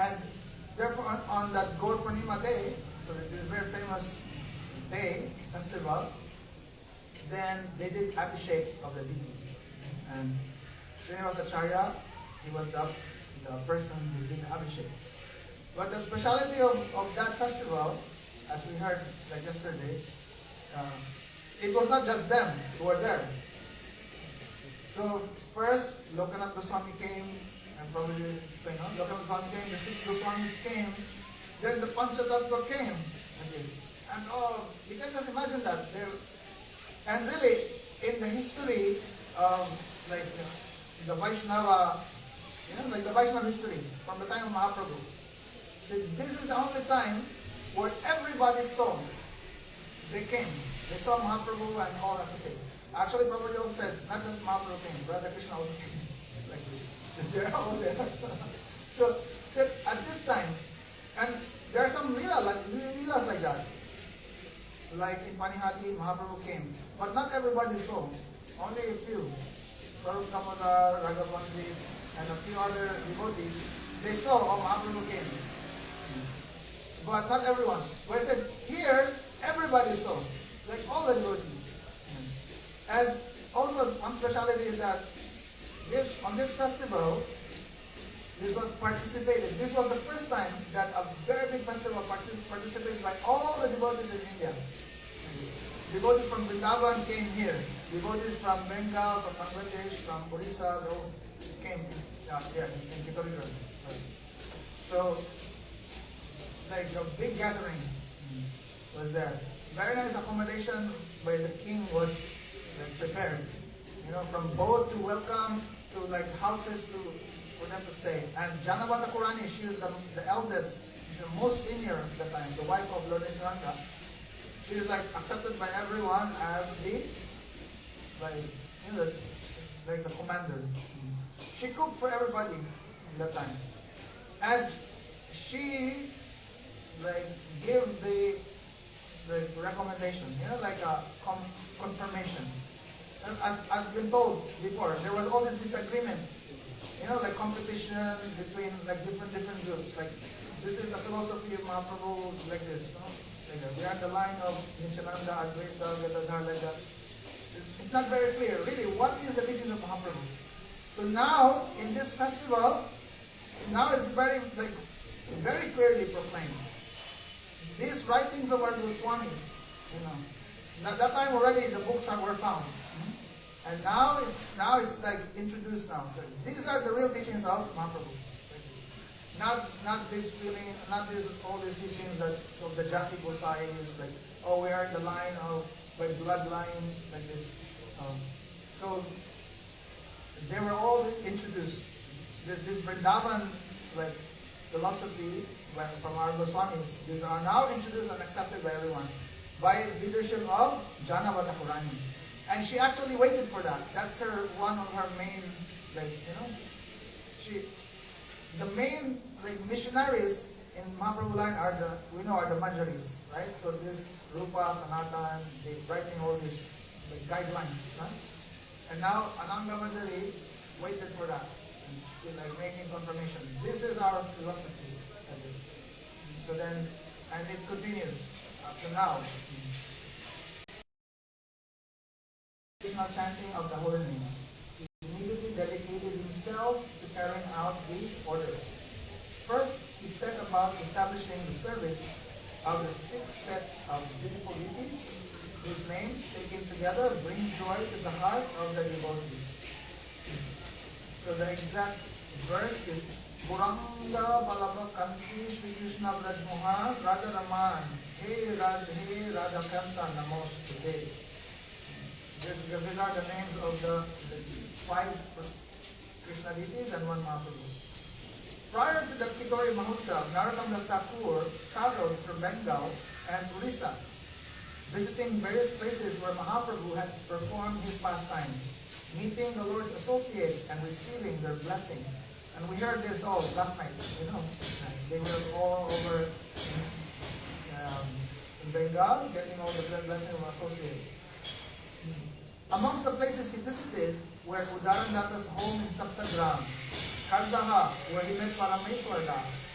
And therefore on that Gaur Purnima day, so this very famous day, festival, then they did Abhishek of the deity. And Srinivasacharya, he was the person who did Abhishek. But the speciality of that festival, as we heard like yesterday, it was not just them who were there. So first, Lokanath Goswami came, and probably, Lokanath Goswami came, the 6 Goswamis came, then the Panchatattva came. And you can just imagine that. And really, in the history of the Vaishnava, like the Vaishnava history from the time of Mahaprabhu, this is the only time where everybody saw. They came. They saw Mahaprabhu and all that. Actually, Prabhupada also said, not just Mahaprabhu came, Radha Krishna also came. Like this. They're all there. So at this time, and there are some leelas like that. Like in Panihati, Mahaprabhu came. But not everybody saw. Only a few. Swarup Damodar, Raghav Pandit, and a few other devotees, they saw, Mahaprabhu came. But not everyone. But I said, here, everybody saw. Like all the devotees. And also, one speciality is that on this festival, This was participated. This was the first time that a very big festival participated by all the devotees in India. Devotees from Vrindavan came here. Devotees from Bengal, from Bangladesh, from Orissa, they all came here in Thakur. So, like a big gathering was there. Very nice accommodation by the king was prepared. From boat to welcome to like houses for them to stay. And Janavata Kurani, she is the eldest, she's the most senior at the time, the wife of Lord Nityananda. She is like accepted by everyone as the commander. She cooked for everybody in that time. And she gave the recommendation, like a confirmation. As been told before, there was all this disagreement, like competition between different groups. Like this is the philosophy of Mahaprabhu, like this. We are the line of Nityananda, Advaita, Gadadhar, like that. It's not very clear, really, what is the teachings of Mahaprabhu. So now, in this festival, now it's very clearly proclaimed. These writings of our Goswamis, at that time already the books were found. And now it's like introduced now. So these are the real teachings of Mahaprabhu. Not this feeling, not all these teachings of the Jati Gosais, like, we are the line of bloodline, like this. So they were all introduced. This Vrindavan philosophy from our Goswamis, these are now introduced and accepted by everyone by leadership of Janavata Kurani. And she actually waited for that. That's one of her main, the main missionaries in Mahaprabhu line are the Manjaris, right? So this Rupa, Sanatan, they writing all these guidelines, right? And now Ananga Manjari waited for that, and making confirmation. This is our philosophy. So then, and it continues up to now. Chanting of the holy names. He immediately dedicated himself to carrying out these orders. First, he set about establishing the service of the 6 sets of beautiful deities, whose names, taken together, bring joy to the heart of the devotees. So the exact verse is Puranga Balava Kanti Sri Krishna Brajmohan Raja Raman He Raja Kanta Namostude. Because these are the names of the 5 Krishna deities and 1 Mahaprabhu. Prior to the Tigori Mahotsav, Narottam Thakur traveled through Bengal and Orissa, visiting various places where Mahaprabhu had performed his pastimes, meeting the Lord's associates and receiving their blessings. And we heard this all last night, They were all over in Bengal, getting all the blessings of associates. Amongst the places he visited were Udaranada's home in Saptagram, Kardaha, where he met Parameshwar Das,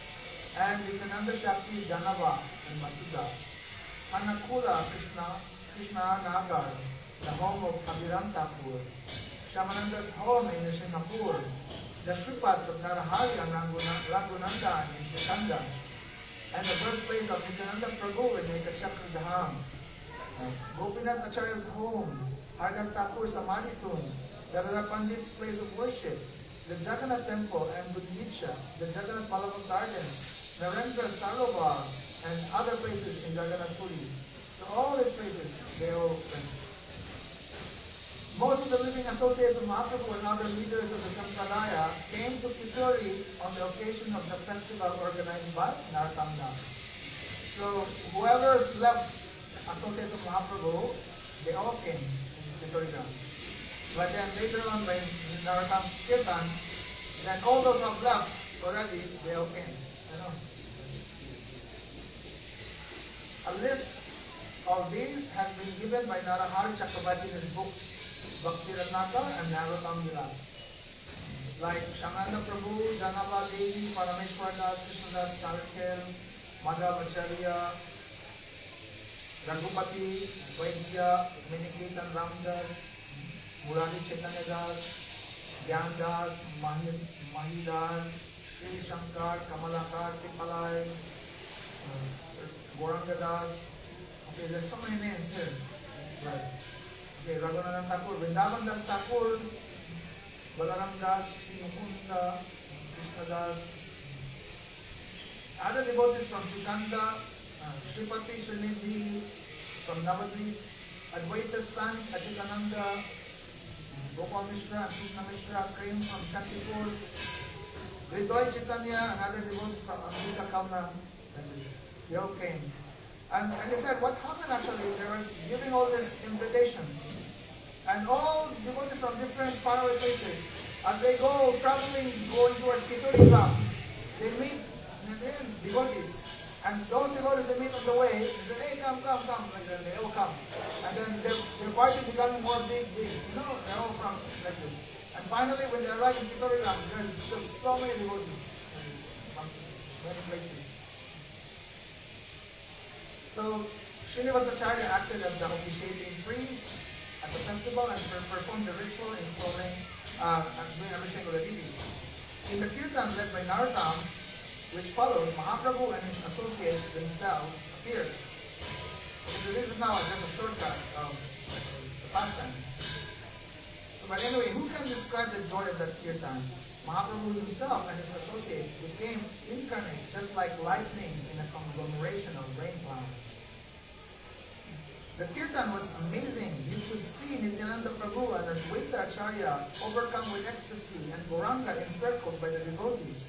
and Nityananda Shakti's Janava and Masuda, Anakula Krishna Nagar, the home of Abhiram Thakur, Shamananda's home in Singapore, the Shripats of Narahari and Raghunanda in Shikanda, and the birthplace of Nityananda Prabhu in Ekachakra Dham, Gopinath Acharya's home, Hardas Thakur's Samadhi tomb, Radha Pandit's place of worship, the Jagannath temple and Budhicha, the Jagannath Pallava gardens, Narendra Sarovar, and other places in Jagannath Puri. So all these places, they all went. Most of the living associates of Mahaprabhu and other leaders of the Sampradaya came to Kituri on the occasion of the festival organized by Narottam Das. So whoever is left associates of Mahaprabhu, they all came. But then later on, when Narottam Kirtan, then all those who have left already, they all came. A list of these has been given by Narahari Chakravarti in his books Bhakti Ratnaka and Narottam Vilas. Like Shamananda Prabhu, Janava Devi, Parameshwar Das, Krishna Das, Sarkel, Madhavacharya, Raghupati, Vaidya, Miniketan Ramdas, Murari Chaitanya Das, Gyan Das, Mahidas, Sri Shankar, Kamalakar, Tipalai, Gorangadas. Okay, there's so many names here. Right. Okay, Raghunandan Thakur, Vrindavan Das Thakur, Balaram Das, Sri Mukunda, Krishna Das. Other devotees from Srikanda, Sripati, Srinidhi, from Navadvip, Advaita's sons, Achitananda, Gopal Mishra, Krishna Mishra, Prem from Shantipur, Hridoy Chaitanya, and other devotees from Amrita Kalna, they all came. And they said, what happened actually? They were giving all these invitations. And all devotees from different faraway places, as they go traveling, going towards Kiturigram, they meet devotees. And those devotees they meet on the way, they say, hey, come, come, come. Like that, they all come. And then their party becoming more big. You know, they're all from like this. And finally, when they arrive in Kiturigram, there's just so many devotees from many places. So, Srinivasacharya acted as the officiating priest at the festival and performed the ritual installing and doing everything with the deities. In the kirtan led by Narottam, which followed, Mahaprabhu and his associates themselves appeared. So this is now just a shortcut of the pastime. So, but anyway, who can describe the joy of that kirtan? Mahaprabhu himself and his associates became incarnate, just like lightning in a conglomeration of rain clouds. The kirtan was amazing. You could see Nityananda Prabhu and Advaita Acharya overcome with ecstasy and Gauranga encircled by the devotees.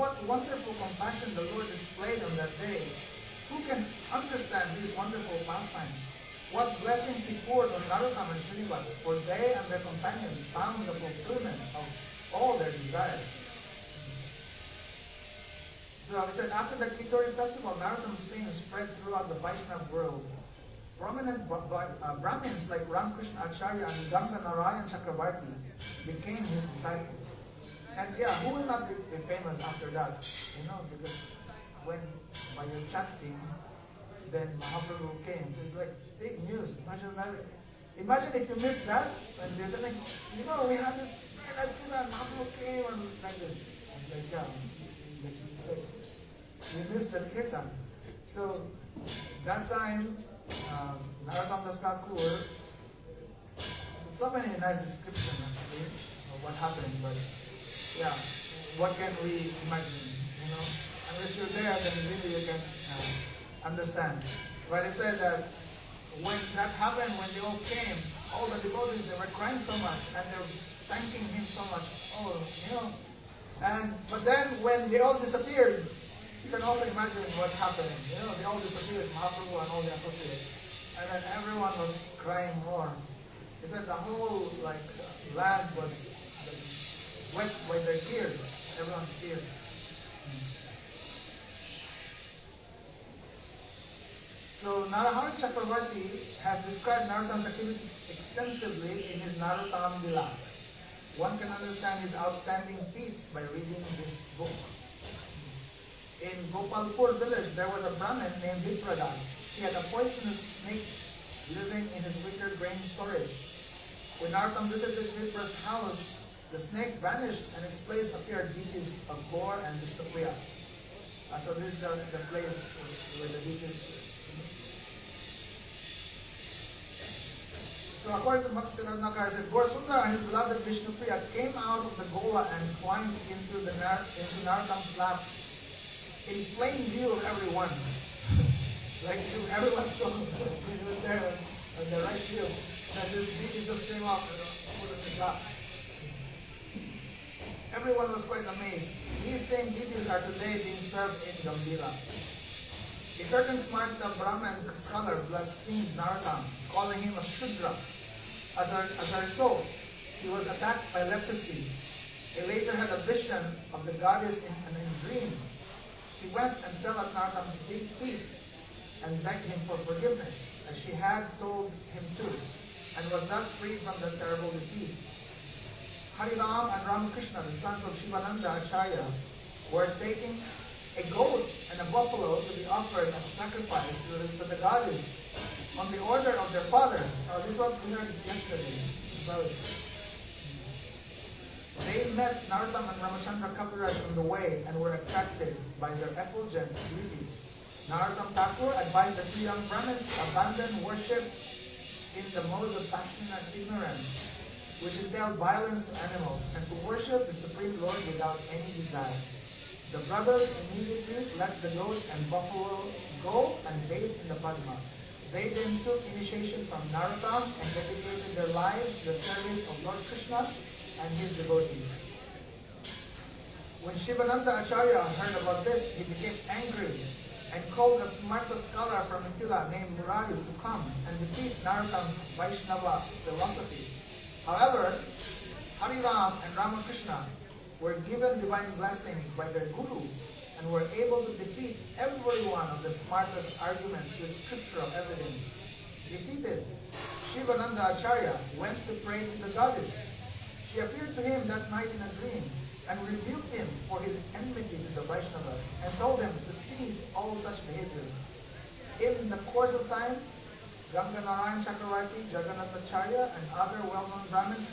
What wonderful compassion the Lord displayed on that day. Who can understand these wonderful pastimes? What blessings He poured on Narottam and Srinivas, for they and their companions found the fulfillment of all their desires. So he said, after the Kituri festival, Narottam's fame spread throughout the Vaishnava world. Prominent Brahmins like Ramakrishna Acharya and Ganga Narayan Chakravarti became his disciples. And yeah, who will not be famous after that? You know, because when by your chanting, then Mahaprabhu came. So it's like big news. Imagine that. Imagine if you missed that, and they're like, you know, we had this very nice program, Mahaprabhu came, and like this. And like, yeah, like, you missed that kirtan. So that time, Narottam Das Thakur, so many nice descriptions actually of what happened, but yeah, what can we imagine, you know? Unless you're there, then really you can understand. But it said that when that happened, when they all came, all the devotees, they were crying so much, and they were thanking him so much. Oh, you know. But then when they all disappeared, you can also imagine what happened. You know, they all disappeared, Mahaprabhu and all the associates. And then everyone was crying more. It said the whole land was wet by their tears, everyone's tears. So Narahari Chakravarti has described Narottam's activities extensively in his Narottam Vilas. One can understand his outstanding feats by reading this book. In Gopalpur village, there was a Brahmin named Vipradas. He had a poisonous snake living in his wicker grain storage. When Narottam visited Vipra's house, the snake vanished, and its place appeared deities of Gaur and Vishnupriya. So this is the place where the deities. So according to Bhaktivinoda Thakur, said Gaur Sundar and his beloved Vishnupriya came out of the Gola and climbed into Narottam's lap in plain view of everyone. Like everyone saw him. He was there on the right view. And this deity just came out and put in his lap. Everyone was quite amazed. These same deities are today being served in Gambhira. A certain smart Brahman scholar blasphemed Narottam, calling him a Shudra. As a result, he was attacked by leprosy. He later had a vision of the goddess in a dream. She went and fell at Narottam's feet and begged him for forgiveness, as she had told him to, and was thus freed from the terrible disease. Hariram and Ramakrishna, the sons of Shivananda Acharya, were taking a goat and a buffalo to be offered as a sacrifice to the goddess on the order of their father. This is what we heard yesterday. They they met Narottam and Ramachandra Kaviraj on the way and were attracted by their effulgent beauty. Narottam Thakur advised the two young Brahmins to abandon worship in the modes of passion and ignorance, which entailed violence to animals, and to worship the Supreme Lord without any desire. The brothers immediately let the goat and buffalo go and bathed in the Padma. They then took initiation from Narottam and dedicated their lives to the service of Lord Krishna and his devotees. When Shivananda Acharya heard about this, he became angry and called a smarta scholar from Mithila named Murari to come and defeat Narottam's Vaishnava philosophy. However, Hariram and Ramakrishna were given divine blessings by their guru and were able to defeat every one of the smartest arguments with scriptural evidence. Defeated, Shivananda Acharya went to pray to the goddess. She appeared to him that night in a dream and rebuked him for his enmity to the Vaishnavas and told him to cease all such behavior. In the course of time, Ganganarayan Chakravarti, Jagannath Acharya, and other well-known Brahmins